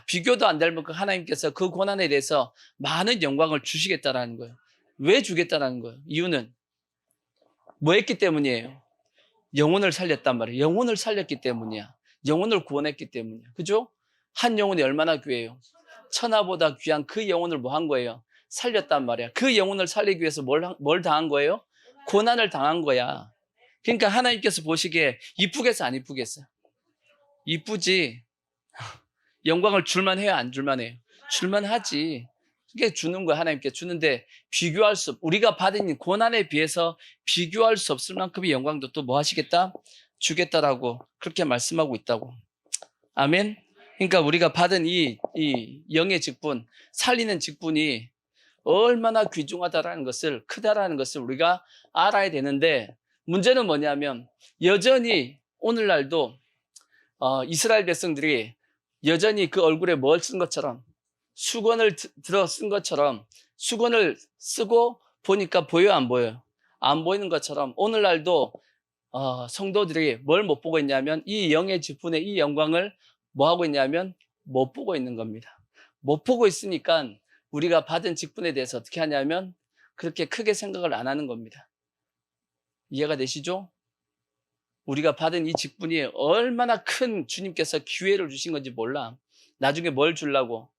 비교도 안 될 만큼 하나님께서 그 고난에 대해서 많은 영광을 주시겠다라는 거예요. 왜 주겠다라는 거예요? 이유는 뭐 했기 때문이에요? 영혼을 살렸단 말이에요. 영혼을 살렸기 때문이야. 영혼을 구원했기 때문이야. 그죠? 한 영혼이 얼마나 귀해요? 천하보다 귀한 그 영혼을 뭐 한 거예요? 살렸단 말이야. 그 영혼을 살리기 위해서 뭘 당한 거예요? 고난을 당한 거야. 그러니까 하나님께서 보시기에 이쁘겠어, 안 이쁘겠어? 이쁘지. 영광을 줄만 해요, 안 줄만 해요? 줄만 하지. 그게 주는 거야. 하나님께 주는데 우리가 받은 고난에 비해서 비교할 수 없을 만큼의 영광도 또 뭐 하시겠다? 주겠다라고 그렇게 말씀하고 있다고. 아멘. 그러니까 우리가 받은 이 영의 직분, 살리는 직분이 얼마나 귀중하다라는 것을, 크다라는 것을 우리가 알아야 되는데, 문제는 뭐냐면 여전히 오늘날도 이스라엘 백성들이 여전히 그 얼굴에 뭘 쓴 것처럼 수건을 들어 쓴 것처럼 수건을 쓰고 보니까 보여요, 안 보여요? 안 보이는 것처럼 오늘날도 성도들이 뭘 못 보고 있냐면 이 영의 직분의 이 영광을 뭐 하고 있냐면 못 보고 있는 겁니다. 못 보고 있으니까 우리가 받은 직분에 대해서 어떻게 하냐면 그렇게 크게 생각을 안 하는 겁니다. 이해가 되시죠? 우리가 받은 이 직분이 얼마나 큰 주님께서 기회를 주신 건지 몰라. 나중에 뭘 주려고?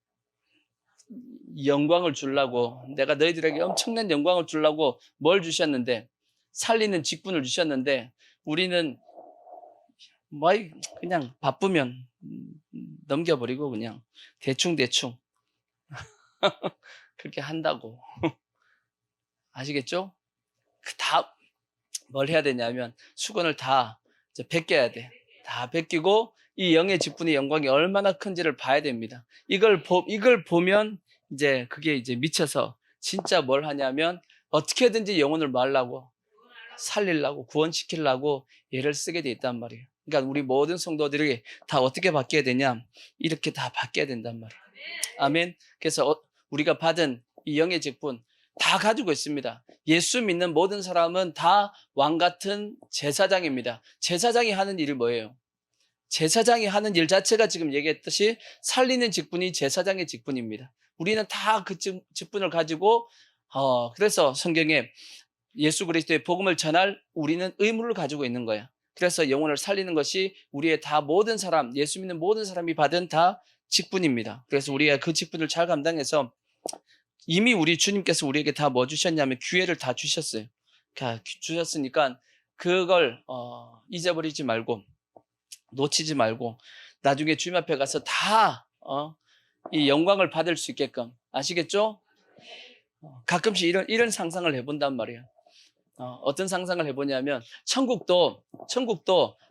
영광을 주려고. 내가 너희들에게 엄청난 영광을 주려고 뭘 주셨는데, 살리는 직분을 주셨는데 우리는 뭐 그냥 바쁘면 넘겨버리고 그냥 대충 그렇게 한다고. 아시겠죠? 다 뭘 해야 되냐면 수건을 다 벗겨야 돼. 다 벗기고 이 영의 직분의 영광이 얼마나 큰지를 봐야 됩니다. 이걸 보면 이제 그게 이제 미쳐서 진짜 뭘 하냐면 어떻게든지 영혼을 말라고 살리려고 구원시키려고 애를 쓰게 돼 있단 말이에요. 그러니까 우리 모든 성도들이 다 어떻게 바뀌어야 되냐? 이렇게 다 바뀌어야 된단 말이에요. 아멘. 그래서 우리가 받은 이 영의 직분 다 가지고 있습니다. 예수 믿는 모든 사람은 다 왕 같은 제사장입니다. 제사장이 하는 일이 뭐예요? 제사장이 하는 일 자체가 지금 얘기했듯이 살리는 직분이 제사장의 직분입니다. 우리는 다 그 직분을 가지고 그래서 성경에 예수 그리스도의 복음을 전할 우리는 의무를 가지고 있는 거야. 그래서 영혼을 살리는 것이 우리의 다 모든 사람, 예수 믿는 모든 사람이 받은 다 직분입니다. 그래서 우리가 그 직분을 잘 감당해서 이미 우리 주님께서 우리에게 다 뭐 주셨냐면 기회를 다 주셨어요. 주셨으니까 그걸 잊어버리지 말고 놓치지 말고 나중에 주님 앞에 가서 다 이 영광을 받을 수 있게끔 아시겠죠? 가끔씩 이런 상상을 해본단 말이에요. 어떤 상상을 해보냐면 천국도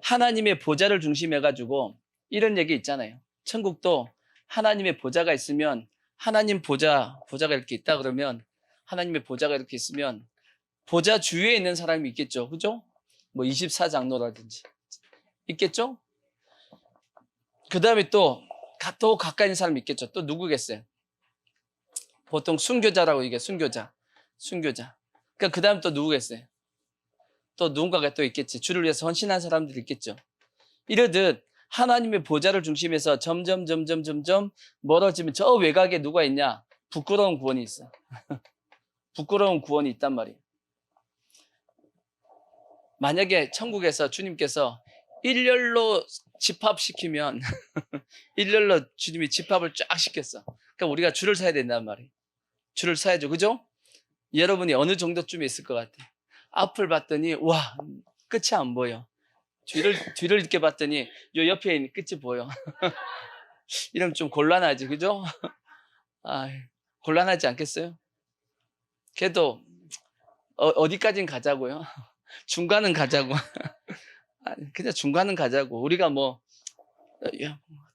하나님의 보좌를 중심해가지고 이런 얘기 있잖아요. 천국도 하나님의 보좌가 있으면 하나님 보좌가 이렇게 있다 그러면 하나님의 보좌가 이렇게 있으면 보좌 주위에 있는 사람이 있겠죠. 그죠? 뭐 24장로라든지 있겠죠? 그 다음에 또 가까이 있는 사람이 있겠죠. 또 누구겠어요? 보통 순교자라고 이게 순교자. 그러니까 그 다음 또 누구겠어요? 또 누군가가 또 있겠지. 주를 위해서 헌신한 사람들이 있겠죠. 이러듯 하나님의 보좌를 중심해서 점점 멀어지면 저 외곽에 누가 있냐? 부끄러운 구원이 있어. 부끄러운 구원이 있단 말이에요. 만약에 천국에서 주님께서 일렬로 집합시키면 일렬로 주님이 집합을 쫙 시켰어. 그러니까 우리가 줄을 서야 된단 말이에요. 줄을 서야죠. 그죠? 여러분이 어느 정도쯤에 있을 것 같아? 앞을 봤더니 와 끝이 안 보여. 뒤를 이렇게 봤더니 요 옆에 있는 끝이 보여. 이러면 좀 곤란하지, 그죠? 곤란하지 않겠어요? 그래도 어디까진 가자고요? 중간은 가자고. 그냥 중간은 가자고. 우리가 뭐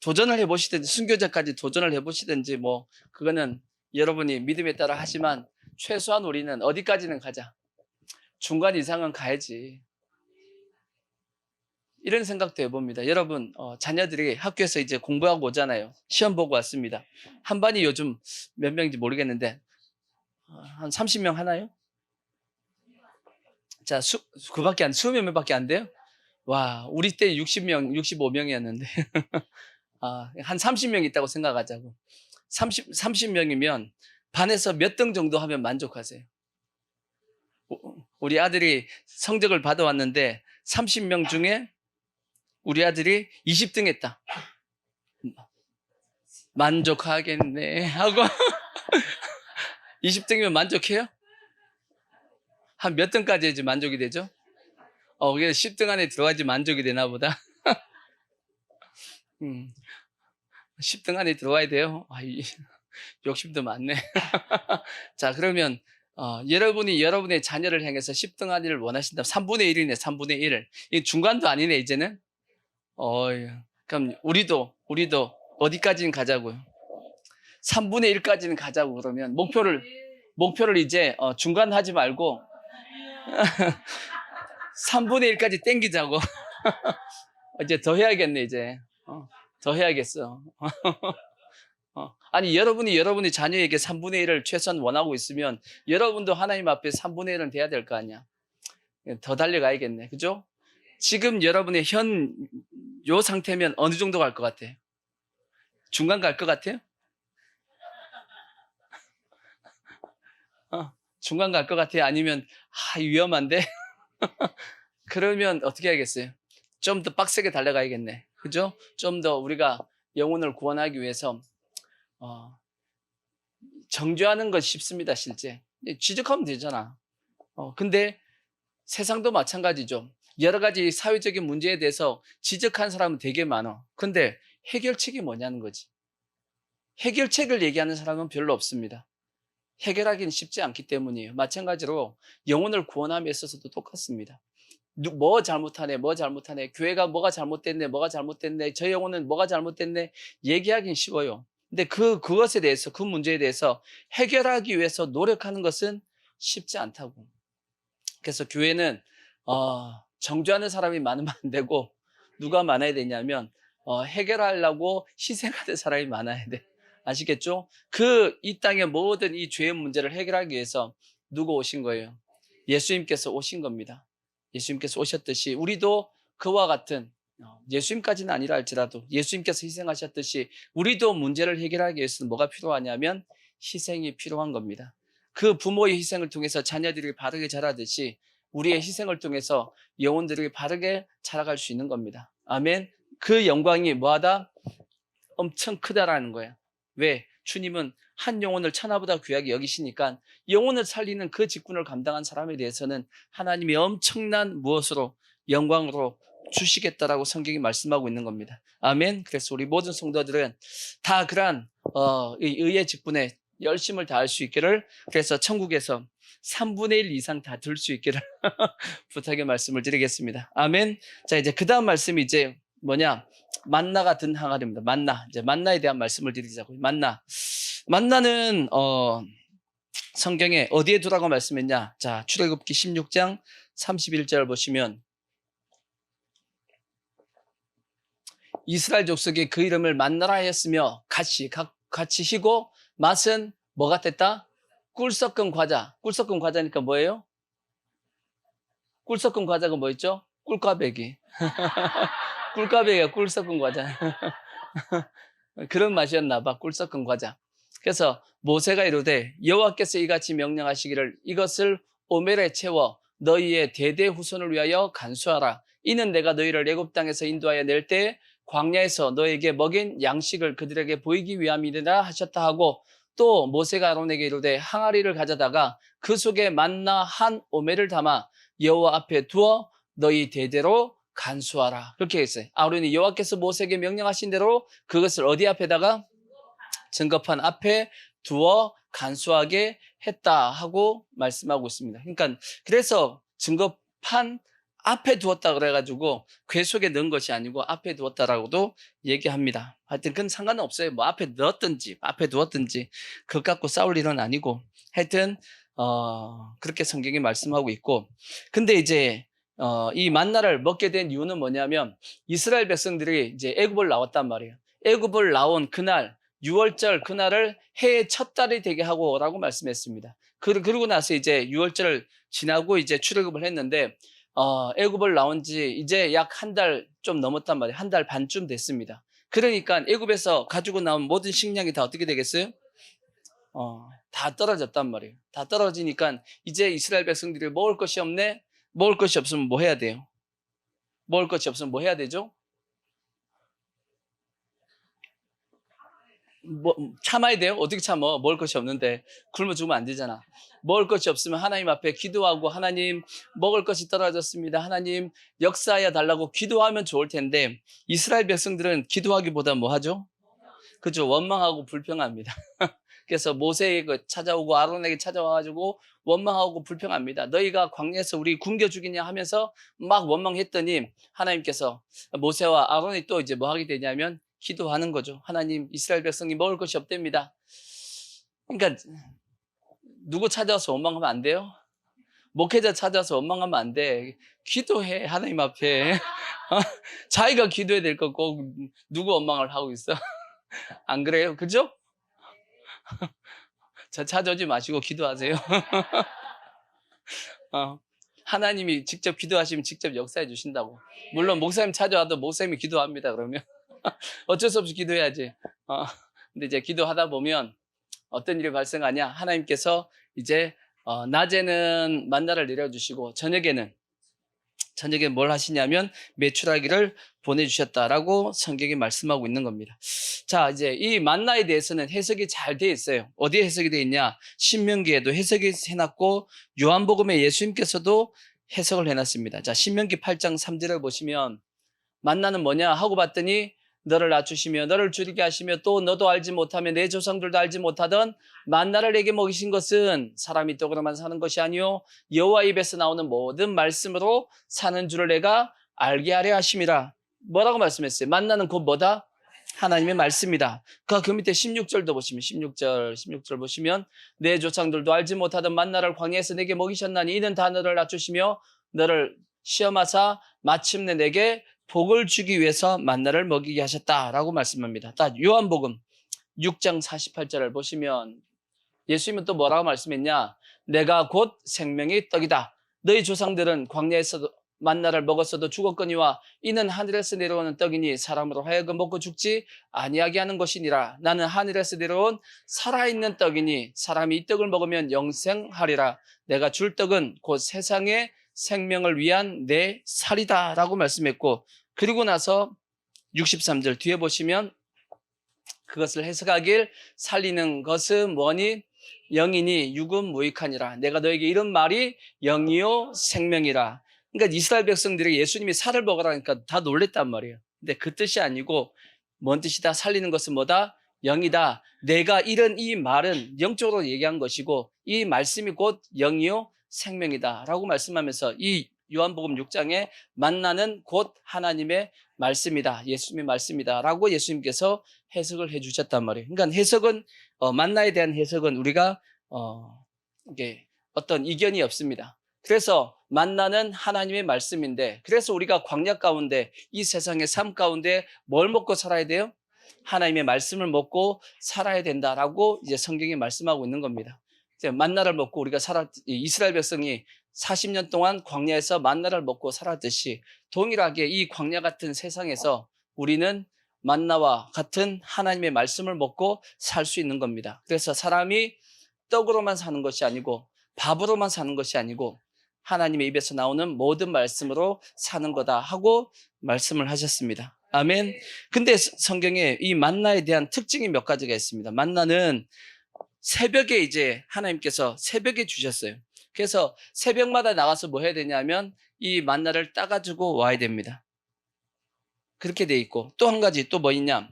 도전을 해보시든지 순교자까지 도전을 해보시든지 뭐 그거는 여러분이 믿음에 따라 하지만 최소한 우리는 어디까지는 가자. 중간 이상은 가야지. 이런 생각도 해봅니다. 여러분 자녀들이 학교에서 이제 공부하고 오잖아요. 시험 보고 왔습니다. 한 반이 요즘 몇 명인지 모르겠는데 한 30명 하나요? 자, 그밖에 20몇 명밖에 안 돼요? 와, 우리 때 60명, 65명이었는데 한 30명 있다고 생각하자고. 30명이면 반에서 몇 등 정도 하면 만족하세요? 우리 아들이 성적을 받아왔는데 30명 중에 우리 아들이 20등 했다. 만족하겠네 하고 20등이면 만족해요? 한 몇 등까지 해야지 만족이 되죠? 그래서 10등 안에 들어가야지 만족이 되나 보다. 10등 안에 들어와야 돼요? 욕심도 많네. 자, 그러면 여러분이 여러분의 자녀를 향해서 10등 안을 원하신다면 3분의 1이네, 3분의 1을. 이 중간도 아니네, 이제는. 그럼 우리도 어디까지는 가자고요? 3분의 1까지는 가자고 그러면 목표를 이제 중간 하지 말고 3분의 1까지 땡기자고. 이제 더 해야겠네, 이제. 더 해야겠어. 아니, 여러분이 자녀에게 3분의 1을 최소한 원하고 있으면 여러분도 하나님 앞에 3분의 1은 돼야 될 거 아니야. 더 달려가야겠네. 그죠? 지금 여러분의 요 상태면 어느 정도 갈 것 같아요? 중간 갈 것 같아요? 중간 갈 것 같아요? 아니면, 위험한데? 그러면 어떻게 하겠어요? 좀 더 빡세게 달려가야겠네. 그죠? 좀 더 우리가 영혼을 구원하기 위해서, 정죄하는 건 쉽습니다, 실제. 지적하면 되잖아. 근데 세상도 마찬가지죠. 여러 가지 사회적인 문제에 대해서 지적한 사람은 되게 많아. 근데 해결책이 뭐냐는 거지. 해결책을 얘기하는 사람은 별로 없습니다. 해결하기는 쉽지 않기 때문이에요. 마찬가지로 영혼을 구원함에 있어서도 똑같습니다. 뭐 잘못하네, 뭐 잘못하네, 교회가 뭐가 잘못됐네, 뭐가 잘못됐네, 저 영혼은 뭐가 잘못됐네, 얘기하기는 쉬워요. 근데 그것에 대해서, 그 문제에 대해서 해결하기 위해서 노력하는 것은 쉽지 않다고. 그래서 교회는, 정죄하는 사람이 많으면 안 되고, 누가 많아야 되냐면, 해결하려고 희생하는 사람이 많아야 돼. 아시겠죠? 이 땅의 모든 이 죄의 문제를 해결하기 위해서 누구 오신 거예요? 예수님께서 오신 겁니다. 예수님께서 오셨듯이 우리도 그와 같은, 예수님까지는 아니라 할지라도 예수님께서 희생하셨듯이 우리도 문제를 해결하기 위해서는 뭐가 필요하냐면 희생이 필요한 겁니다. 그 부모의 희생을 통해서 자녀들이 바르게 자라듯이 우리의 희생을 통해서 영혼들이 바르게 자라갈 수 있는 겁니다. 아멘. 그 영광이 뭐하다? 엄청 크다라는 거예요. 왜? 주님은 한 영혼을 천하보다 귀하게 여기시니까 영혼을 살리는 그 직분을 감당한 사람에 대해서는 하나님이 엄청난 무엇으로? 영광으로 주시겠다라고 성경이 말씀하고 있는 겁니다. 아멘. 그래서 우리 모든 성도들은 다 그러한 의의 직분에 열심을 다할 수 있기를, 그래서 천국에서 3분의 1 이상 다 들 수 있기를 부탁의 말씀을 드리겠습니다. 아멘. 자, 이제 그 다음 말씀이 이제 뭐냐? 만나가 든 항아리입니다. 이제 만나에 대한 말씀을 드리자고요. 만나는 성경에 어디에 두라고 말씀했냐? 자, 출애굽기 16장 31절 보시면 이스라엘 족속이 그 이름을 만나라 하였으며 같이 희고 맛은 뭐 같았다? 꿀 섞은 과자. 꿀 섞은 과자니까 뭐예요? 꿀 섞은 과자가 뭐였죠? 꿀꽈배기. 꿀꽈배기가 꿀 섞은 과자. 그런 맛이었나 봐. 꿀 섞은 과자. 그래서 모세가 이르되 여호와께서 이같이 명령하시기를 이것을 오멜에 채워 너희의 대대 후손을 위하여 간수하라. 이는 내가 너희를 애굽 땅에서 인도하여 낼 때 광야에서 너에게 먹인 양식을 그들에게 보이기 위함이니라 하셨다 하고, 또 모세가 아론에게 이르되 항아리를 가져다가 그 속에 만나 한 오멜을 담아 여호와 앞에 두어 너희 대대로 간수하라. 그렇게 했어요. 아론이 여호와께서 모세에게 명령하신 대로 그것을 어디 앞에다가? 증거판 앞에 두어 간수하게 했다 하고 말씀하고 있습니다. 그러니까 그래서 증거판 앞에 두었다 그래가지고 궤 속에 넣은 것이 아니고 앞에 두었다라고도 얘기합니다. 하여튼 그건 상관은 없어요. 뭐 앞에 넣었든지 앞에 두었든지 그것 갖고 싸울 일은 아니고, 하여튼 그렇게 성경이 말씀하고 있고, 근데 이제 이 만나를 먹게 된 이유는 뭐냐면 이스라엘 백성들이 이제 애굽을 나왔단 말이에요. 애굽을 나온 그날 6월절 그날을 해의 첫 달이 되게 하고라고 말씀했습니다. 그러고 나서 이제 6월절을 지나고 이제 출애굽을 했는데 애굽을 나온 지 이제 약 한 달 좀 넘었단 말이에요. 한 달 반쯤 됐습니다. 그러니까 애굽에서 가지고 나온 모든 식량이 다 어떻게 되겠어요? 다 떨어졌단 말이에요. 다 떨어지니까 이제 이스라엘 백성들이 먹을 것이 없네. 먹을 것이 없으면 뭐 해야 돼요? 먹을 것이 없으면 뭐 해야 되죠? 참아야 돼요? 어떻게 참아? 먹을 것이 없는데. 굶어 죽으면 안 되잖아. 먹을 것이 없으면 하나님 앞에 기도하고, 하나님 먹을 것이 떨어졌습니다. 하나님 역사하여 달라고 기도하면 좋을 텐데, 이스라엘 백성들은 기도하기보다 뭐 하죠? 그죠? 원망하고 불평합니다. 그래서 모세에게 찾아오고 아론에게 찾아와가지고 원망하고 불평합니다. 너희가 광야에서 우리 굶겨 죽이냐 하면서 막 원망했더니 하나님께서 모세와 아론이 또 이제 뭐 하게 되냐면 기도하는 거죠. 하나님, 이스라엘 백성이 먹을 것이 없답니다. 그러니까 누구 찾아와서 원망하면 안 돼요? 목회자 찾아서 원망하면 안 돼. 기도해, 하나님 앞에. 자기가 기도해야 될 거 꼭 누구 원망을 하고 있어? 안 그래요? 그죠? 저 찾아오지 마시고 기도하세요. 하나님이 직접 기도하시면 직접 역사해 주신다고. 물론 목사님 찾아와도 목사님이 기도합니다, 그러면. 어쩔 수 없이 기도해야지. 근데 이제 기도하다 보면 어떤 일이 발생하냐? 하나님께서 이제 낮에는 만나를 내려주시고 저녁에 뭘 하시냐면 메추라기를 보내주셨다라고 성경이 말씀하고 있는 겁니다. 자, 이제 이 만나에 대해서는 해석이 잘 돼 있어요. 어디에 해석이 돼 있냐? 신명기에도 해석이 해놨고 요한복음에 예수님께서도 해석을 해놨습니다. 자, 신명기 8장 3절을 보시면 만나는 뭐냐 하고 봤더니 너를 낮추시며 너를 줄이게 하시며 또 너도 알지 못하며 내 조상들도 알지 못하던 만나를 내게 먹이신 것은 사람이 떡으로만 사는 것이 아니요 여호와 입에서 나오는 모든 말씀으로 사는 줄을 내가 알게 하려 하심이라. 뭐라고 말씀했어요? 만나는 곧 뭐다? 하나님의 말씀이다. 그 밑에 16절도 보시면 16절 보시면 내 조상들도 알지 못하던 만나를 광야에서 내게 먹이셨나니 이는 다 너를 낮추시며 너를 시험하사 마침내 내게 복을 주기 위해서 만나를 먹이게 하셨다라고 말씀합니다. 요한복음 6장 48절을 보시면 예수님은 또 뭐라고 말씀했냐? 내가 곧 생명의 떡이다. 너희 조상들은 광야에서 만나를 먹었어도 죽었거니와 이는 하늘에서 내려오는 떡이니 사람으로 하여금 먹고 죽지 아니하게 하는 것이니라. 나는 하늘에서 내려온 살아있는 떡이니 사람이 이 떡을 먹으면 영생하리라. 내가 줄 떡은 곧 세상의 생명을 위한 내 살이다 라고 말씀했고, 그리고 나서 63절 뒤에 보시면 그것을 해석하길 살리는 것은 뭐니? 영이니 육은 무익하니라. 내가 너에게 이런 말이 영이요 생명이라. 그러니까 이스라엘 백성들이 예수님이 살을 먹으라니까 다 놀랬단 말이에요. 근데 그 뜻이 아니고 뭔 뜻이다? 살리는 것은 뭐다? 영이다. 내가 이런 이 말은 영적으로 얘기한 것이고 이 말씀이 곧 영이요 생명이다 라고 말씀하면서 이 요한복음 6장에 만나는 곧 하나님의 말씀이다. 예수님의 말씀이다 라고 예수님께서 해석을 해 주셨단 말이에요. 그러니까 해석은 만나에 대한 해석은 우리가 이게 어떤 이견이 없습니다. 그래서 만나는 하나님의 말씀인데, 그래서 우리가 광야 가운데 이 세상의 삶 가운데 뭘 먹고 살아야 돼요? 하나님의 말씀을 먹고 살아야 된다라고 이제 성경이 말씀하고 있는 겁니다. 이제 만나를 먹고 우리가 이스라엘 백성이 40년 동안 광야에서 만나를 먹고 살았듯이 동일하게 이 광야 같은 세상에서 우리는 만나와 같은 하나님의 말씀을 먹고 살 수 있는 겁니다. 그래서 사람이 떡으로만 사는 것이 아니고 밥으로만 사는 것이 아니고 하나님의 입에서 나오는 모든 말씀으로 사는 거다 하고 말씀을 하셨습니다. 아멘. 근데 성경에 이 만나에 대한 특징이 몇 가지가 있습니다. 만나는 새벽에 이제 하나님께서 새벽에 주셨어요. 그래서 새벽마다 나가서 뭐 해야 되냐면 이 만나를 따가지고 와야 됩니다. 그렇게 돼 있고 또 한 가지 또 뭐 있냐?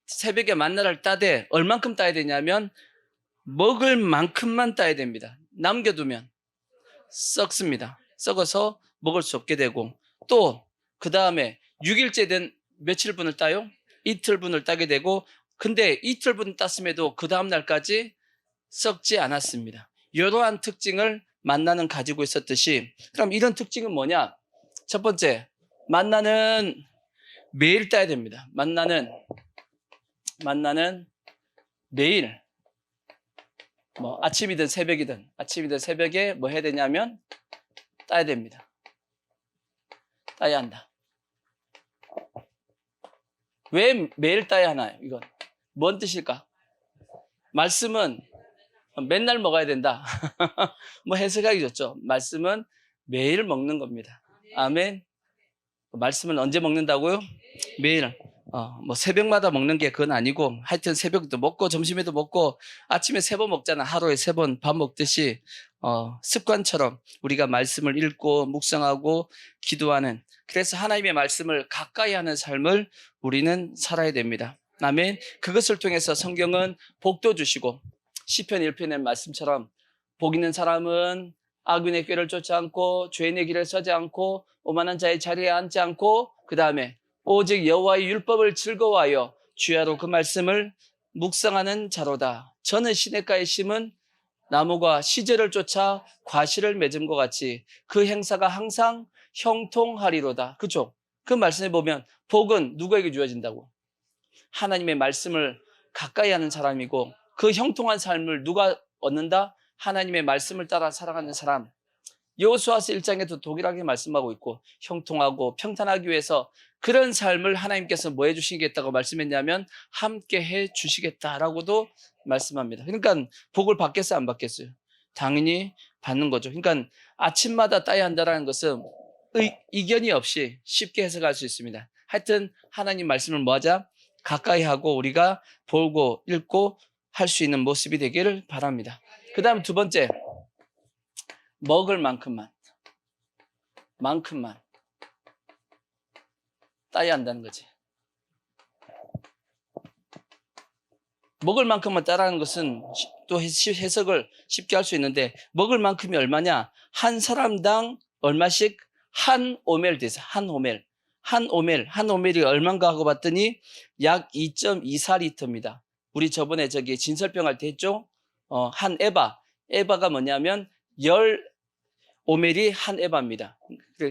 새벽에 만나를 따되 얼만큼 따야 되냐면 먹을 만큼만 따야 됩니다. 남겨두면 썩습니다. 썩어서 먹을 수 없게 되고 또 그 다음에 6일째 된 며칠분을 따요? 이틀분을 따게 되고 근데 이틀분 땄음에도 그 다음 날까지 썩지 않았습니다. 이러한 특징을 만나는 가지고 있었듯이 그럼 이런 특징은 뭐냐? 첫 번째, 만나는 매일 따야 됩니다. 만나는 매일 아침이든 새벽에 뭐 해야 되냐면 따야 됩니다. 따야 한다. 왜 매일 따야 하나요? 이건 뭔 뜻일까? 말씀은 맨날 먹어야 된다. 뭐 해석하기 좋죠. 말씀은 매일 먹는 겁니다. 아멘. 말씀은 언제 먹는다고요? 매일. 뭐 새벽마다 먹는 게 그건 아니고 하여튼 새벽도 먹고 점심에도 먹고 아침에 3번 먹잖아. 하루에 3번 밥 먹듯이 습관처럼 우리가 말씀을 읽고 묵상하고 기도하는, 그래서 하나님의 말씀을 가까이 하는 삶을 우리는 살아야 됩니다. 아멘. 그것을 통해서 성경은 복도 주시고 시편 1편의 말씀처럼 복 있는 사람은 악인의 꾀를 쫓지 않고 죄인의 길을 서지 않고 오만한 자의 자리에 앉지 않고 그 다음에 오직 여호와의 율법을 즐거워하여 주야로 그 말씀을 묵상하는 자로다. 저는 시냇가에 심은 나무가 시절을 쫓아 과실을 맺음과 같이 그 행사가 항상 형통하리로다. 그죠? 그 말씀에 보면 복은 누구에게 주어진다고? 하나님의 말씀을 가까이 하는 사람이고 그 형통한 삶을 누가 얻는다? 하나님의 말씀을 따라 살아가는 사람. 여호수아서 1장에도 동일하게 말씀하고 있고 형통하고 평탄하기 위해서 그런 삶을 하나님께서 뭐 해주시겠다고 말씀했냐면 함께 해주시겠다라고도 말씀합니다. 그러니까 복을 받겠어요, 안 받겠어요? 당연히 받는 거죠. 그러니까 아침마다 따야 한다는 것은 이견이 없이 쉽게 해석할 수 있습니다. 하여튼 하나님 말씀을 뭐 하자? 가까이 하고 우리가 보고 읽고 할 수 있는 모습이 되기를 바랍니다. 그 다음 두 번째, 먹을 만큼만 따야 한다는 거지. 먹을 만큼만 따라하는 것은 또 해석을 쉽게 할 수 있는데 먹을 만큼이 얼마냐? 한 사람당 얼마씩? 한 오멜 돼서 한 오멜이 얼마인가 하고 봤더니 약 2.24리터입니다. 우리 저번에 저기 진설병 할 때 했죠? 한 에바가 뭐냐면 10오멜이 한 에바입니다.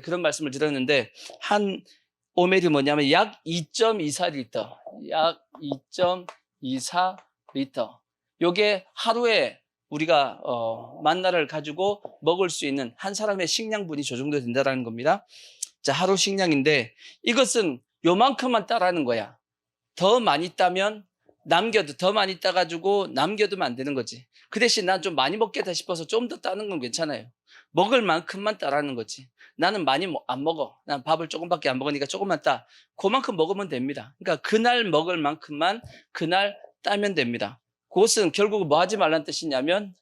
그런 말씀을 드렸는데 한 오멜이 뭐냐면 약 2.24리터. 약 2.24리터. 요게 하루에 우리가 만나를 가지고 먹을 수 있는 한 사람의 식량분이 저 정도 된다는 겁니다. 자, 하루 식량인데 이것은 요만큼만 따라하는 거야. 더 많이 따면 남겨도 더 많이 따가지고 남겨두면 안 되는 거지. 그 대신 난 좀 많이 먹겠다 싶어서 좀 더 따는 건 괜찮아요. 먹을 만큼만 따라하는 거지. 나는 많이 안 먹어. 난 밥을 조금밖에 안 먹으니까 조금만 따. 그만큼 먹으면 됩니다. 그러니까 그날 먹을 만큼만 그날 따면 됩니다. 그것은 결국 뭐 하지 말라는 뜻이냐면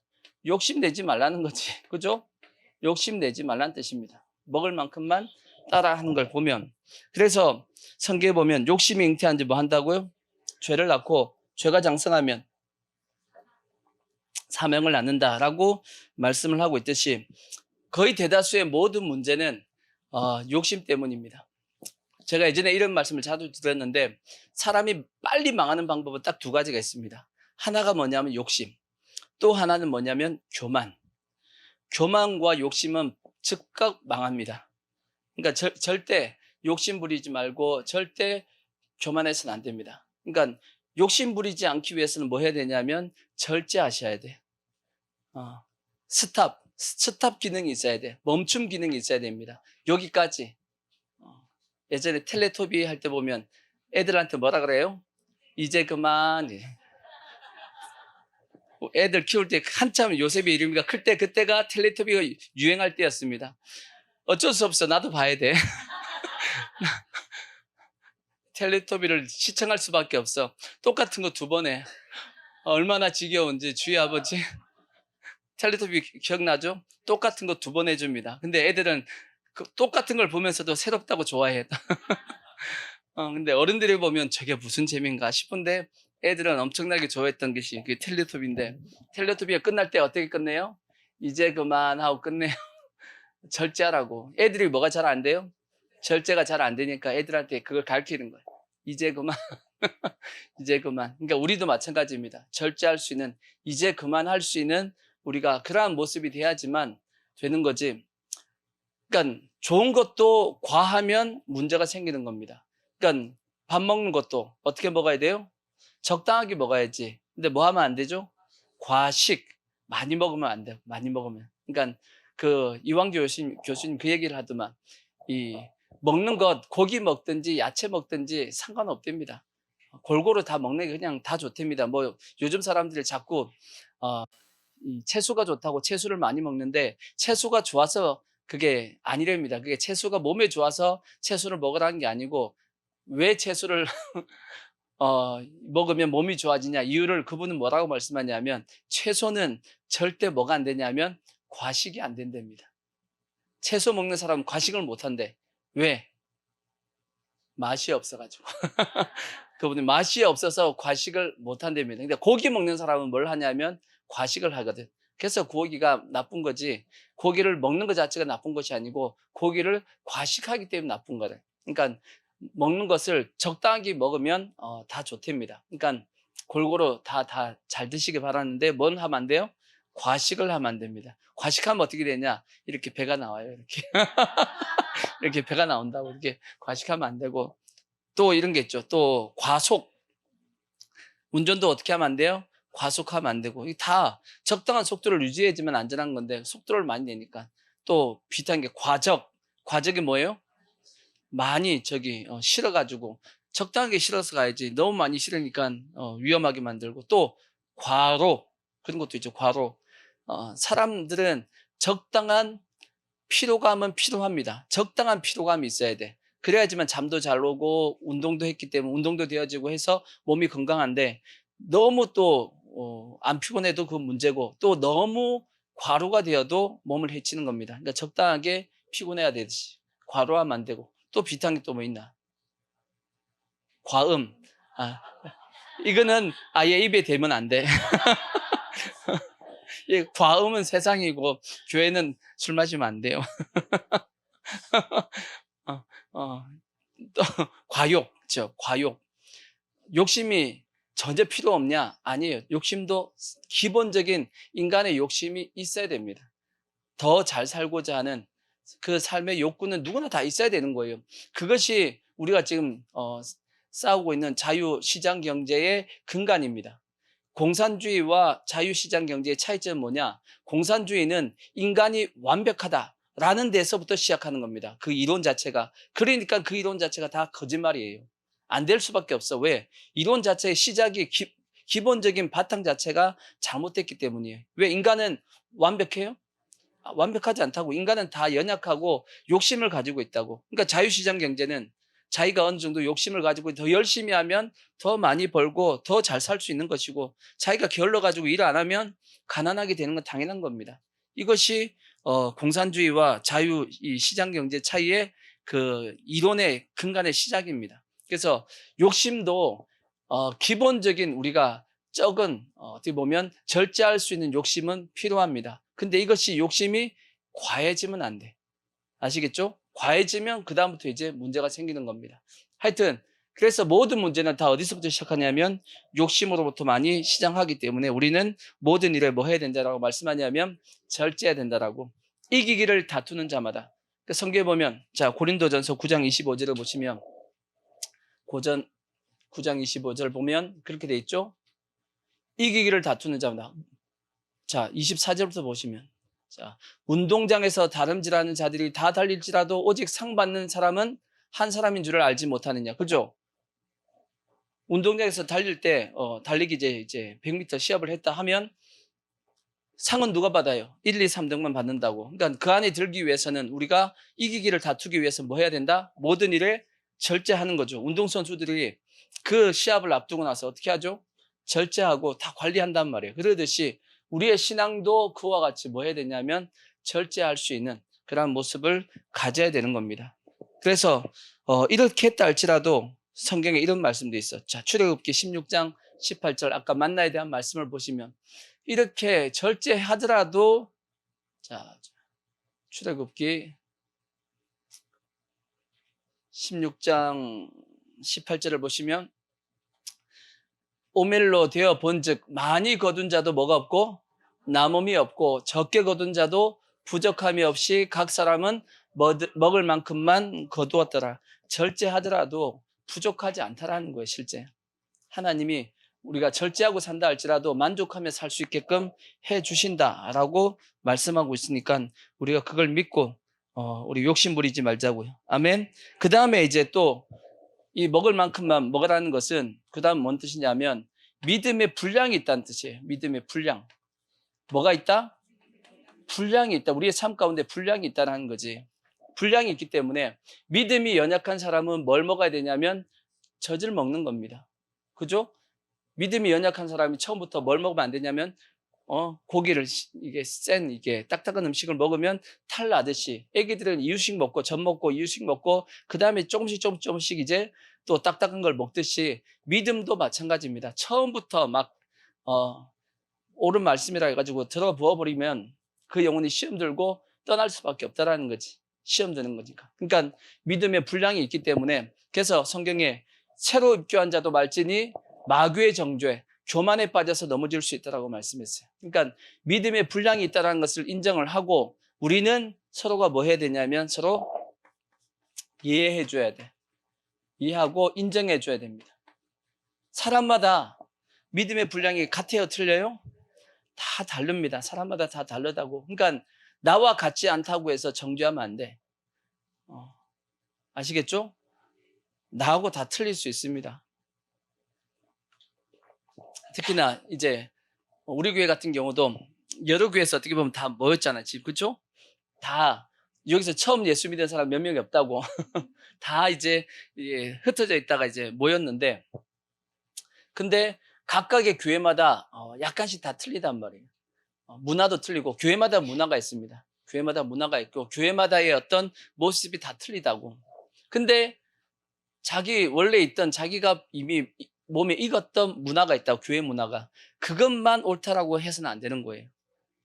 욕심내지 말라는 거지. 그죠? 욕심내지 말라는 뜻입니다. 먹을 만큼만 따라하는 걸 보면. 그래서 성경에 보면 욕심이 잉태한 지 뭐 한다고요? 죄를 낳고 죄가 장성하면 사명을 낳는다라고 말씀을 하고 있듯이 거의 대다수의 모든 문제는 욕심 때문입니다. 제가 예전에 이런 말씀을 자주 드렸는데 사람이 빨리 망하는 방법은 딱 두 가지가 있습니다. 하나가 뭐냐면 욕심, 또 하나는 뭐냐면 교만. 교만과 욕심은 즉각 망합니다. 그러니까 절대 욕심 부리지 말고 절대 교만해서는 안 됩니다. 그러니까 욕심 부리지 않기 위해서는 뭐 해야 되냐면 절제하셔야 돼. 스탑 기능이 있어야 돼. 멈춤 기능이 있어야 됩니다. 여기까지. 예전에 텔레토비 할 때 보면 애들한테 뭐라 그래요? 이제 그만. 애들 키울 때 한참 요셉의 이름이가 클 때 그때가 텔레토비가 유행할 때였습니다. 어쩔 수 없어. 나도 봐야 돼. 텔레토비를 시청할 수밖에 없어. 똑같은 거 두 번 해. 얼마나 지겨운지. 주희 아버지 텔레토비 기억나죠? 똑같은 거 두 번 해줍니다. 근데 애들은 그 똑같은 걸 보면서도 새롭다고 좋아해. 근데 어른들이 보면 저게 무슨 재미인가 싶은데 애들은 엄청나게 좋아했던 것이 그 텔레토비인데 텔레토비가 끝날 때 어떻게 끝내요? 이제 그만하고 끝내요. 절제하라고. 애들이 뭐가 잘 안 돼요? 절제가 잘 안 되니까 애들한테 그걸 가르치는 거예요. 이제 그만. 이제 그만. 그러니까 우리도 마찬가지입니다. 절제할 수 있는, 이제 그만할 수 있는 우리가 그러한 모습이 돼야지만 되는 거지. 그러니까 좋은 것도 과하면 문제가 생기는 겁니다. 그러니까 밥 먹는 것도 어떻게 먹어야 돼요? 적당하게 먹어야지. 근데 뭐 하면 안 되죠? 과식. 많이 먹으면 안 돼요. 많이 먹으면. 그러니까 그 이왕조 교수님 그 얘기를 하더만 이 먹는 것 고기 먹든지 야채 먹든지 상관없답니다. 골고루 다 먹는 게 그냥 다 좋답니다. 뭐 요즘 사람들이 자꾸 이 채소가 좋다고 채소를 많이 먹는데 채소가 좋아서 그게 아니랍니다. 그게 채소가 몸에 좋아서 채소를 먹으라는 게 아니고 왜 채소를 먹으면 몸이 좋아지냐 이유를 그분은 뭐라고 말씀하냐면 채소는 절대 뭐가 안 되냐면 과식이 안 된답니다. 채소 먹는 사람은 과식을 못 한대. 왜? 맛이 없어가지고. 그분이 맛이 없어서 과식을 못 한답니다. 근데 고기 먹는 사람은 뭘 하냐면 과식을 하거든. 그래서 고기가 나쁜 거지 고기를 먹는 것 자체가 나쁜 것이 아니고 고기를 과식하기 때문에 나쁜 거래. 그러니까 먹는 것을 적당히 먹으면 다 좋답니다. 그러니까 골고루 다 잘 드시기 바라는데 뭔 하면 안 돼요? 과식을 하면 안 됩니다. 과식하면 어떻게 되냐? 이렇게 배가 나와요. 이렇게. 이렇게 배가 나온다고 이렇게 과식하면 안 되고, 또 이런 게 있죠. 또 과속. 운전도 어떻게 하면 안 돼요? 과속하면 안 되고. 이게 다 적당한 속도를 유지해야지만 안전한 건데 속도를 많이 내니까. 또 비슷한 게 과적. 과적이 뭐예요? 많이 실어가지고 적당하게 실어서 가야지 너무 많이 실으니까 위험하게 만들고, 또 과로, 그런 것도 있죠. 과로. 사람들은 적당한 피로감은 필요합니다. 적당한 피로감이 있어야 돼. 그래야지만 잠도 잘 오고 운동도 했기 때문에 운동도 되어지고 해서 몸이 건강한데, 너무 또 안 피곤해도 그건 문제고, 또 너무 과로가 되어도 몸을 해치는 겁니다. 그러니까 적당하게 피곤해야 되듯이 과로하면 안 되고. 또 비슷한 게 또 뭐 있나? 과음. 이거는 아예 입에 대면 안 돼. 과음은 세상이고 교회는 술 마시면 안 돼요. 어, 어, 또 과욕, 과욕. 욕심이 전혀 필요 없냐? 아니에요. 욕심도 기본적인 인간의 욕심이 있어야 됩니다. 더 잘 살고자 하는 그 삶의 욕구는 누구나 다 있어야 되는 거예요. 그것이 우리가 지금 싸우고 있는 자유시장 경제의 근간입니다. 공산주의와 자유시장 경제의 차이점은 뭐냐? 공산주의는 인간이 완벽하다라는 데서부터 시작하는 겁니다. 그 이론 자체가. 그러니까 그 이론 자체가 다 거짓말이에요. 안 될 수밖에 없어. 왜? 이론 자체의 시작이 기본적인 바탕 자체가 잘못됐기 때문이에요. 왜? 인간은 완벽해요? 완벽하지 않다고. 인간은 다 연약하고 욕심을 가지고 있다고. 그러니까 자유시장 경제는 자기가 어느 정도 욕심을 가지고 더 열심히 하면 더 많이 벌고 더 잘 살 수 있는 것이고, 자기가 게을러 가지고 일 안 하면 가난하게 되는 건 당연한 겁니다. 이것이 공산주의와 자유 시장 경제 차이의 그 이론의 근간의 시작입니다. 그래서 욕심도 기본적인 우리가 적은 어떻게 보면 절제할 수 있는 욕심은 필요합니다. 근데 이것이 욕심이 과해지면 안 돼. 아시겠죠? 과해지면 그다음부터 이제 문제가 생기는 겁니다. 하여튼 그래서 모든 문제는 다 어디서부터 시작하냐면 욕심으로부터 많이 시작하기 때문에 우리는 모든 일을 뭐 해야 된다라고 말씀하냐면 절제해야 된다라고. 이기기를 다투는 자마다. 그러니까 성경에 보면, 자, 고린도전서 9장 25절을 보시면, 9장 25절 보면 그렇게 돼 있죠? 이기기를 다투는 자마다. 자, 24절부터 보시면, 자, 운동장에서 다름질하는 자들이 다 달릴지라도 오직 상 받는 사람은 한 사람인 줄을 알지 못하느냐. 그죠? 운동장에서 달릴 때 달리기 이제 100m 시합을 했다 하면 상은 누가 받아요? 1, 2, 3등만 받는다고. 그러니까 그 안에 들기 위해서는 우리가 이기기를 다투기 위해서 뭐 해야 된다? 모든 일에 절제하는 거죠. 운동선수들이 그 시합을 앞두고 나서 어떻게 하죠? 절제하고 다 관리한단 말이에요. 그러듯이 우리의 신앙도 그와 같이 뭐 해야 되냐면 절제할 수 있는 그런 모습을 가져야 되는 겁니다. 그래서 이렇게 했다 할지라도 성경에 이런 말씀도 있어. 자, 출애굽기 16장 18절 아까 만나에 대한 말씀을 보시면 이렇게 절제하더라도, 자, 출애굽기 16장 18절을 보시면 오멜로 되어 본즉 많이 거둔 자도 뭐가 없고 남음이 없고 적게 거둔 자도 부족함이 없이 각 사람은 먹을 만큼만 거두었더라. 절제하더라도 부족하지 않다라는 거예요. 실제 하나님이 우리가 절제하고 산다 할지라도 만족하며 살 수 있게끔 해 주신다라고 말씀하고 있으니까 우리가 그걸 믿고 우리 욕심 부리지 말자고요. 아멘. 그 다음에 이제 또 이 먹을 만큼만 먹으라는 것은 그 다음 뭔 뜻이냐면 믿음의 분량이 있다는 뜻이에요. 믿음의 분량. 뭐가 있다? 분량이 있다. 우리의 삶 가운데 분량이 있다는 거지. 분량이 있기 때문에 믿음이 연약한 사람은 뭘 먹어야 되냐면 젖을 먹는 겁니다. 그죠? 믿음이 연약한 사람이 처음부터 뭘 먹으면 안 되냐면 고기를 이게 딱딱한 음식을 먹으면 탈 나듯이 애기들은 이유식 먹고 젖 먹고 이유식 먹고 그 다음에 조금씩 이제 또 딱딱한 걸 먹듯이 믿음도 마찬가지입니다. 처음부터 막 옳은 말씀이라 해가지고 들어 부어버리면 그 영혼이 시험 들고 떠날 수밖에 없다라는 거지. 시험 드는 거니까. 그러니까 믿음의 분량이 있기 때문에, 그래서 성경에 새로 입교한 자도 말지니 마귀의 정죄, 교만에 빠져서 넘어질 수 있다고 말씀했어요. 그러니까 믿음의 분량이 있다는 것을 인정을 하고 우리는 서로가 뭐 해야 되냐면 서로 이해해 줘야 돼. 이해하고 인정해 줘야 됩니다. 사람마다 믿음의 분량이 같아요, 틀려요? 다 다릅니다. 사람마다 다 다르다고. 그러니까 나와 같지 않다고 해서 정죄하면 안 돼. 아시겠죠? 나하고 다 틀릴 수 있습니다. 특히나 이제 우리 교회 같은 경우도 여러 교회에서 어떻게 보면 다 모였잖아요. 지금 그렇죠? 다 여기서 처음 예수 믿은 사람 몇 명이 없다고 다 이제 흩어져 있다가 이제 모였는데 근데 각각의 교회마다 약간씩 다 틀리단 말이에요. 문화도 틀리고 교회마다 문화가 있습니다. 교회마다 문화가 있고 교회마다의 어떤 모습이 다 틀리다고. 근데 자기 원래 있던 자기가 이미 몸에 익었던 문화가 있다고, 교회 문화가. 그것만 옳다라고 해서는 안 되는 거예요.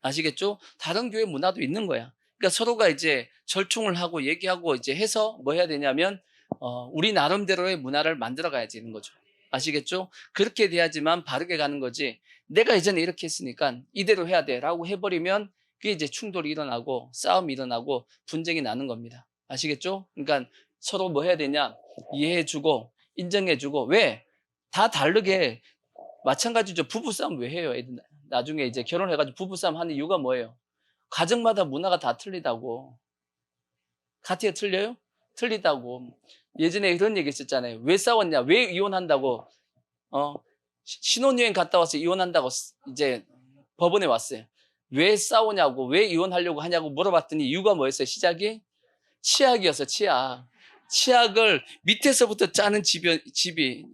아시겠죠? 다른 교회 문화도 있는 거야. 그러니까 서로가 이제 절충을 하고 얘기하고 이제 해서 뭐 해야 되냐면 우리 나름대로의 문화를 만들어 가야 되는 거죠. 아시겠죠? 그렇게 돼야지만 바르게 가는 거지. 내가 예전에 이렇게 했으니까 이대로 해야 돼라고 해버리면 그게 이제 충돌이 일어나고 싸움이 일어나고 분쟁이 나는 겁니다. 아시겠죠? 그러니까 서로 뭐 해야 되냐? 이해해주고 인정해주고. 왜? 다 다르게. 마찬가지죠. 부부싸움 왜 해요? 애들 나중에 이제 결혼해가지고 부부싸움 하는 이유가 뭐예요? 가정마다 문화가 다 틀리다고. 같아요? 틀려요? 틀리다고. 예전에 그런 얘기 있었잖아요. 왜 싸웠냐? 왜 이혼한다고? 신혼여행 갔다 와서 이혼한다고 이제 법원에 왔어요. 왜 싸우냐고, 왜 이혼하려고 하냐고 물어봤더니 이유가 뭐였어요? 시작이? 치약이었어, 치약. 치약을 밑에서부터 짜는 집이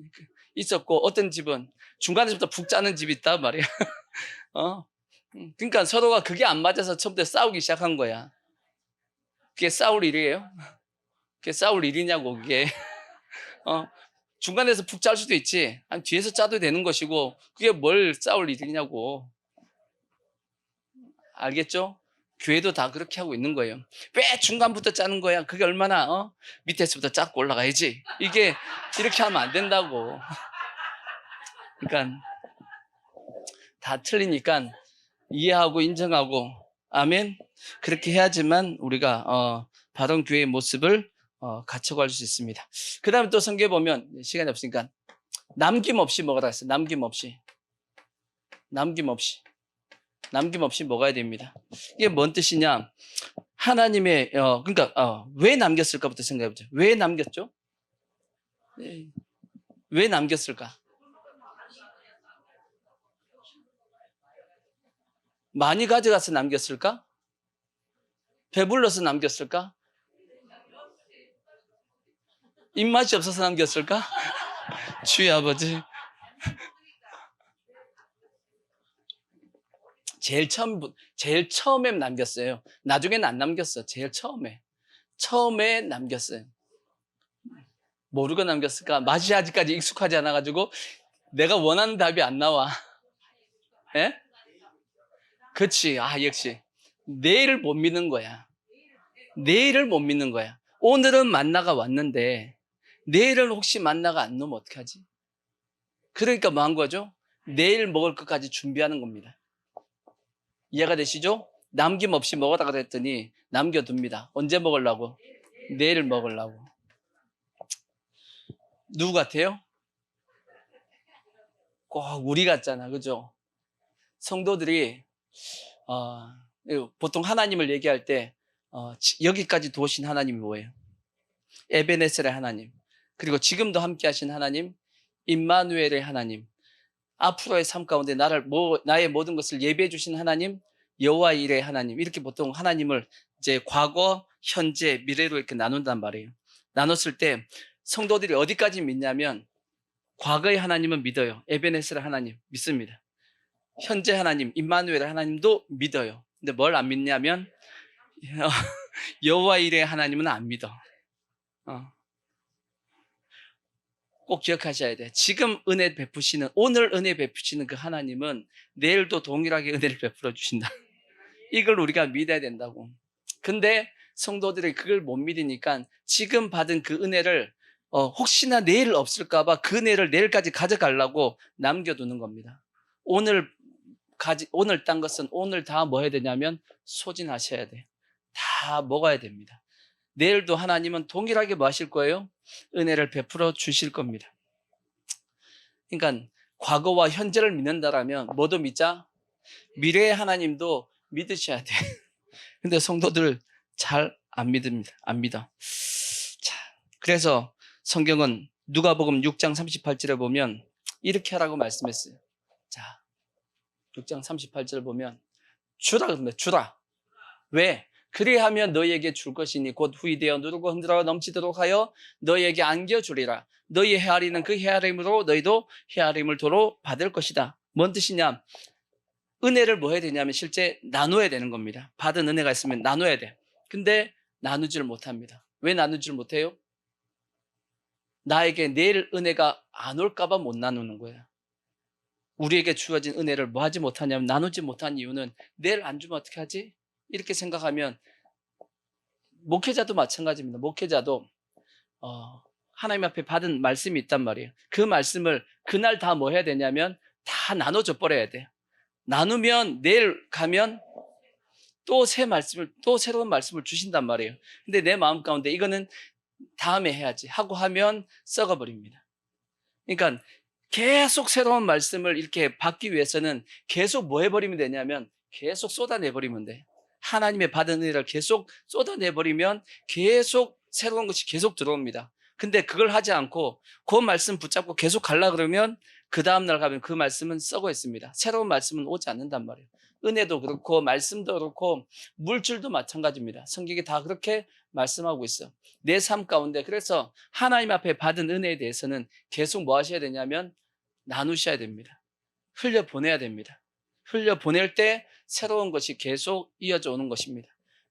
있었고, 어떤 집은 중간에서부터 푹 짜는 집이 있단 말이야. 그러니까 서로가 그게 안 맞아서 처음부터 싸우기 시작한 거야. 그게 싸울 일이에요? 그게 싸울 일이냐고, 그게. 중간에서 푹 짤 수도 있지. 아니, 뒤에서 짜도 되는 것이고, 그게 뭘 싸울 일이냐고. 알겠죠? 교회도 다 그렇게 하고 있는 거예요. 왜 중간부터 짜는 거야? 그게 얼마나, 밑에서부터 짰고 올라가야지. 이게, 이렇게 하면 안 된다고. 그러니까, 다 틀리니까 이해하고 인정하고, 아멘? 그렇게 해야지만 우리가, 바른 교회의 모습을 갖춰갈 수 있습니다. 그 다음에 또 성경에 보면, 시간이 없으니까, 남김없이 먹으라 했어요. 남김없이. 남김없이 먹어야 됩니다. 이게 뭔 뜻이냐? 하나님의, 그러니까, 왜 남겼을까부터 생각해보죠. 왜 남겼죠? 왜 남겼을까? 많이 가져가서 남겼을까? 배불러서 남겼을까? 입맛이 없어서 남겼을까? 주의 아버지. 제일 처음에 남겼어요. 나중에는 안 남겼어. 제일 처음에 남겼어요. 모르고 남겼을까? 맛이 아직까지 익숙하지 않아가지고 내가 원하는 답이 안 나와. 예? 그치. 역시. 내일을 못 믿는 거야. 내일을 못 믿는 거야. 오늘은 만나가 왔는데 내일은 혹시 만나가 안 오면 어떡하지? 그러니까 뭐 한 거죠? 내일 먹을 것까지 준비하는 겁니다. 이해가 되시죠? 남김없이 먹으라 그랬더니 남겨둡니다. 언제 먹으려고? 내일 먹으려고. 누구 같아요? 꼭 우리 같잖아. 그죠? 성도들이 보통 하나님을 얘기할 때 여기까지 도우신 하나님이 뭐예요? 에베네셀의 하나님. 그리고 지금도 함께 하신 하나님, 임마누엘의 하나님. 앞으로의 삶 가운데 나의 모든 것을 예배해 주신 하나님, 여호와 일의 하나님. 이렇게 보통 하나님을 이제 과거, 현재, 미래로 이렇게 나눈단 말이에요. 나눴을 때 성도들이 어디까지 믿냐면 과거의 하나님은 믿어요. 에베네셀의 하나님 믿습니다. 현재 하나님, 임마누엘의 하나님도 믿어요. 근데 뭘 안 믿냐면 여호와 일의 하나님은 안 믿어. 꼭 기억하셔야 돼. 지금 은혜 베푸시는, 오늘 은혜 베푸시는 그 하나님은 내일도 동일하게 은혜를 베풀어 주신다. 이걸 우리가 믿어야 된다고. 근데 성도들이 그걸 못 믿으니까 지금 받은 그 은혜를 혹시나 내일 없을까봐 그 내일을 내일까지 가져가려고 남겨두는 겁니다. 오늘 딴 것은 오늘 다 뭐 해야 되냐면 소진하셔야 돼요. 다 먹어야 됩니다. 내일도 하나님은 동일하게 뭐 하실 거예요? 은혜를 베풀어 주실 겁니다. 그러니까 과거와 현재를 믿는다라면 뭐도 믿자? 미래의 하나님도 믿으셔야 돼. 근데 성도들 잘 안 믿습니다. 안 믿어. 자, 그래서 성경은 누가복음 6장 38절에 보면 이렇게 하라고 말씀했어요. 자, 6장 38절 보면 주라 그럽니다. 주라. 왜? 그리하면 너희에게 줄 것이니 곧 후이되어 누르고 흔들어 넘치도록 하여 너희에게 안겨주리라. 너희 헤아리는 그 헤아림으로 너희도 헤아림을 도로 받을 것이다. 뭔 뜻이냐? 은혜를 뭐 해야 되냐면 실제 나눠야 되는 겁니다. 받은 은혜가 있으면 나눠야 돼. 근데 나누지를 못합니다. 왜 나누지를 못해요? 나에게 내일 은혜가 안 올까봐 못 나누는 거예요. 우리에게 주어진 은혜를 뭐 하지 못하냐면 나누지 못한 이유는 내일 안 주면 어떻게 하지? 이렇게 생각하면 목회자도 마찬가지입니다. 목회자도 하나님 앞에 받은 말씀이 있단 말이에요. 그 말씀을 그날 다 뭐 해야 되냐면 다 나눠줘 버려야 돼요. 나누면 내일 가면 또 새로운 말씀을 주신단 말이에요. 근데 내 마음 가운데 이거는 다음에 해야지 하고 하면 썩어버립니다. 그러니까 계속 새로운 말씀을 이렇게 받기 위해서는 계속 뭐 해버리면 되냐면 계속 쏟아내버리면 돼. 하나님의 받은 은혜를 계속 쏟아내버리면 계속 새로운 것이 계속 들어옵니다. 근데 그걸 하지 않고 그 말씀 붙잡고 계속 가려고 그러면 그 다음날 가면 그 말씀은 썩어 있습니다. 새로운 말씀은 오지 않는단 말이에요. 은혜도 그렇고 말씀도 그렇고 물질도 마찬가지입니다. 성경이 다 그렇게 말씀하고 있어. 내 삶 가운데 그래서 하나님 앞에 받은 은혜에 대해서는 계속 뭐 하셔야 되냐면 나누셔야 됩니다. 흘려보내야 됩니다. 흘려보낼 때 새로운 것이 계속 이어져 오는 것입니다.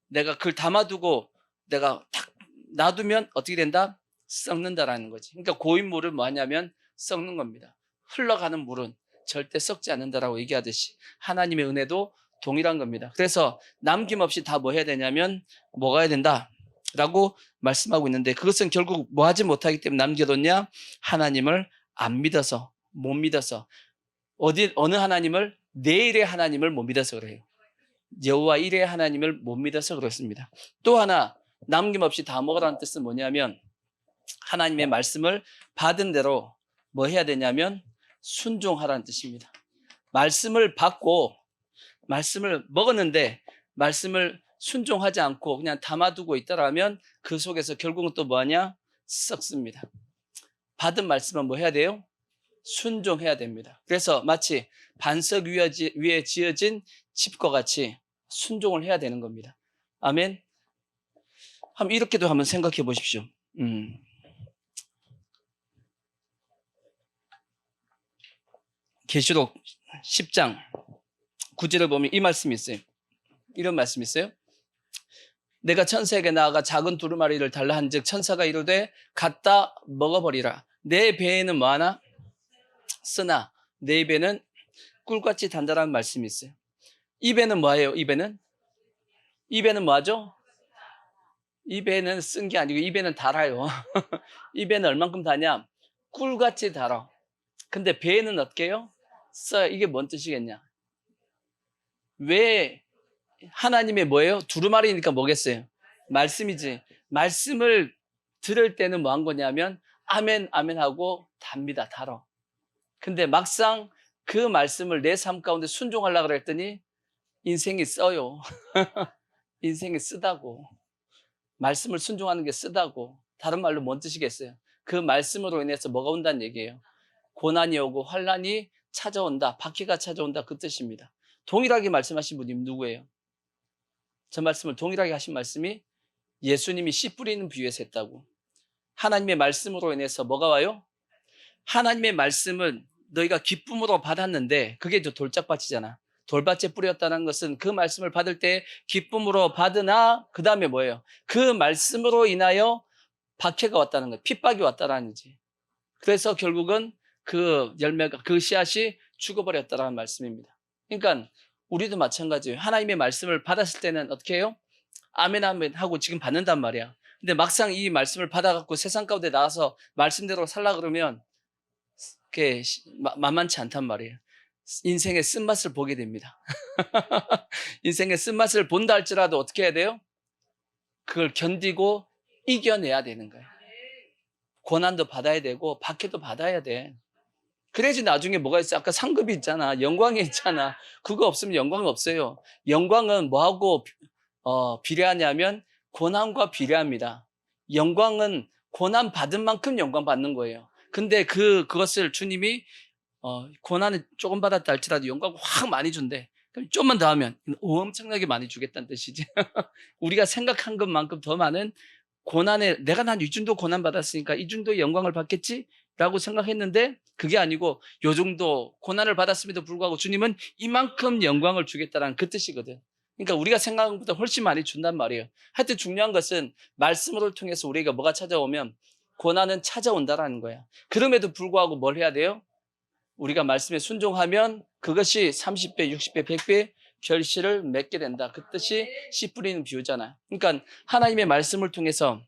내가 그걸 담아두고 내가 탁 놔두면 어떻게 된다? 썩는다라는 거지. 그러니까 고인 물은 뭐 하냐면 썩는 겁니다. 흘러가는 물은 절대 썩지 않는다라고 얘기하듯이 하나님의 은혜도 동일한 겁니다. 그래서 남김없이 다 뭐 해야 되냐면 먹어야 된다라고 말씀하고 있는데 그것은 결국 뭐 하지 못하기 때문에 남겨뒀냐? 하나님을 안 믿어서, 못 믿어서. 어느 하나님을? 내일의 하나님을 못 믿어서 그래요. 여호와 일의 하나님을 못 믿어서 그렇습니다. 또 하나 남김없이 다 먹으라는 뜻은 뭐냐면 하나님의 말씀을 받은 대로 뭐 해야 되냐면 순종하라는 뜻입니다. 말씀을 받고 말씀을 먹었는데 말씀을 순종하지 않고 그냥 담아두고 있다라면 그 속에서 결국은 또 뭐하냐? 썩습니다. 받은 말씀은 뭐 해야 돼요? 순종해야 됩니다. 그래서 마치 반석 위에 지어진 집과 같이 순종을 해야 되는 겁니다. 아멘. 이렇게도 한번 생각해 보십시오. 계시록 10장 9절을 보면 이 말씀이 있어요. 이런 말씀이 있어요. 내가 천사에게 나아가 작은 두루마리를 달라 한즉 천사가 이르되 갖다 먹어버리라. 내 배에는 뭐하나? 쓰나 내 입에는 꿀같이 단단한 말씀이 있어요. 입에는 뭐예요? 입에는 뭐하죠? 입에는 쓴 게 아니고 입에는 달아요. 입에는 얼만큼 다냐? 꿀같이 달아. 근데 배에는 어떻게 해요? 써요. 이게 뭔 뜻이겠냐? 왜 하나님의 뭐예요? 두루마리니까 뭐겠어요? 말씀이지. 말씀을 들을 때는 뭐 한 거냐면 아멘 아멘 하고 답니다. 달아. 근데 막상 그 말씀을 내 삶 가운데 순종하려고 그랬더니 인생이 써요. 인생이 쓰다고. 말씀을 순종하는 게 쓰다고. 다른 말로 뭔 뜻이겠어요? 그 말씀으로 인해서 뭐가 온다는 얘기예요? 고난이 오고 환난이 찾아온다. 박해가 찾아온다. 그 뜻입니다. 동일하게 말씀하신 분이 누구예요? 저 말씀을 동일하게 하신 말씀이 예수님이 씨 뿌리는 비유에서 했다고. 하나님의 말씀으로 인해서 뭐가 와요? 하나님의 말씀은 너희가 기쁨으로 받았는데 그게 돌짝밭이잖아. 돌밭에 뿌렸다는 것은 그 말씀을 받을 때 기쁨으로 받으나 그 다음에 뭐예요? 그 말씀으로 인하여 박해가 왔다는 거예요. 핍박이 왔다는 거지. 그래서 결국은 그 열매가 그 씨앗이 죽어버렸다는 말씀입니다. 그러니까 우리도 마찬가지예요. 하나님의 말씀을 받았을 때는 어떻게 해요? 아멘 아멘 하고 지금 받는단 말이야. 근데 막상 이 말씀을 받아갖고 세상 가운데 나가서 말씀대로 살라 그러면 그게 만만치 않단 말이에요. 인생의 쓴맛을 보게 됩니다. 인생의 쓴맛을 본다 할지라도 어떻게 해야 돼요? 그걸 견디고 이겨내야 되는 거예요. 고난도 받아야 되고 박해도 받아야 돼. 그래야지 나중에 뭐가 있어? 아까 상급이 있잖아. 영광이 있잖아. 그거 없으면 영광이 없어요. 영광은 뭐하고 비례하냐면 고난과 비례합니다. 영광은 고난 받은 만큼 영광 받는 거예요. 근데 그것을 주님이 고난을 조금 받았다 할지라도 영광 확 많이 준대. 그럼 좀만 더 하면 엄청나게 많이 주겠다는 뜻이지. 우리가 생각한 것만큼 더 많은 고난에, 내가 난 이 정도 고난 받았으니까 이 정도 영광을 받겠지? 라고 생각했는데 그게 아니고 요 정도 고난을 받았음에도 불구하고 주님은 이만큼 영광을 주겠다는 그 뜻이거든. 그러니까 우리가 생각한 것보다 훨씬 많이 준단 말이에요. 하여튼 중요한 것은 말씀을 통해서 우리가 뭐가 찾아오면 고난은 찾아온다라는 거야. 그럼에도 불구하고 뭘 해야 돼요? 우리가 말씀에 순종하면 그것이 30배, 60배, 100배 결실을 맺게 된다. 그 뜻이 씨 뿌리는 비유잖아요. 그러니까 하나님의 말씀을 통해서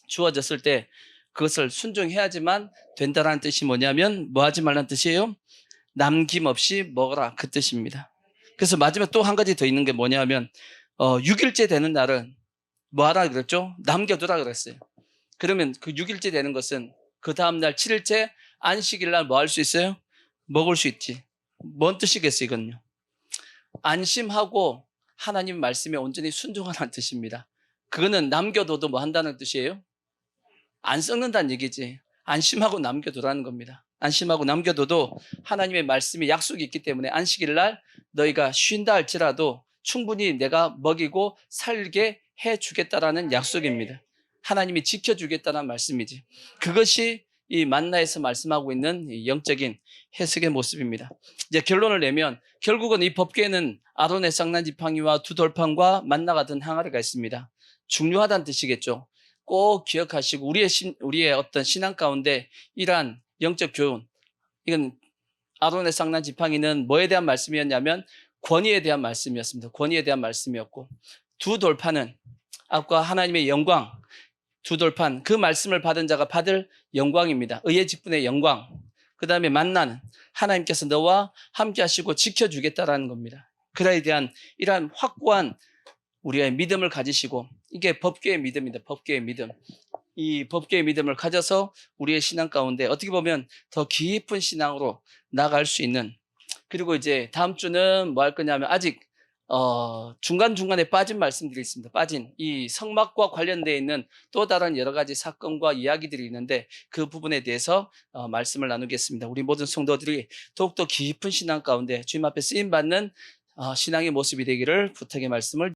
주어졌을 때 그것을 순종해야지만 된다라는 뜻이 뭐냐면 뭐 하지 말라는 뜻이에요? 남김없이 먹어라. 그 뜻입니다. 그래서 마지막 또 한 가지 더 있는 게 뭐냐면 6일째 되는 날은 뭐 하라 그랬죠? 남겨두라 그랬어요. 그러면 그 6일째 되는 것은 그 다음날 7일째 안식일 날 뭐 할 수 있어요? 먹을 수 있지. 뭔 뜻이겠어요, 이건요? 안심하고 하나님 말씀에 온전히 순종하라는 뜻입니다. 그거는 남겨둬도 뭐 한다는 뜻이에요? 안 썩는다는 얘기지. 안심하고 남겨두라는 겁니다. 안심하고 남겨둬도 하나님의 말씀이 약속이 있기 때문에 안식일 날 너희가 쉰다 할지라도 충분히 내가 먹이고 살게 해주겠다라는 약속입니다. 하나님이 지켜주겠다는 말씀이지. 그것이 이 만나에서 말씀하고 있는 이 영적인 해석의 모습입니다. 이제 결론을 내면 결국은 이 법궤에는 아론의 쌍난 지팡이와 두 돌판과 만나 같은 항아리가 있습니다. 중요하다는 뜻이겠죠. 꼭 기억하시고 우리의 어떤 신앙 가운데 이러한 영적 교훈, 이건 아론의 쌍난 지팡이는 뭐에 대한 말씀이었냐면 권위에 대한 말씀이었습니다. 권위에 대한 말씀이었고 두 돌판은 아까 하나님의 영광, 두 돌판, 그 말씀을 받은 자가 받을 영광입니다. 의의 직분의 영광. 그 다음에 만나는 하나님께서 너와 함께 하시고 지켜주겠다라는 겁니다. 그에 대한 이러한 확고한 우리의 믿음을 가지시고 이게 법궤의 믿음입니다. 법궤의 믿음. 이 법궤의 믿음을 가져서 우리의 신앙 가운데 어떻게 보면 더 깊은 신앙으로 나아갈 수 있는, 그리고 이제 다음 주는 뭐 할 거냐면 아직 중간중간에 빠진 말씀들이 있습니다. 빠진 이 성막과 관련되어 있는 또 다른 여러 가지 사건과 이야기들이 있는데 그 부분에 대해서 말씀을 나누겠습니다. 우리 모든 성도들이 더욱더 깊은 신앙 가운데 주님 앞에 쓰임받는 신앙의 모습이 되기를 부탁의 말씀을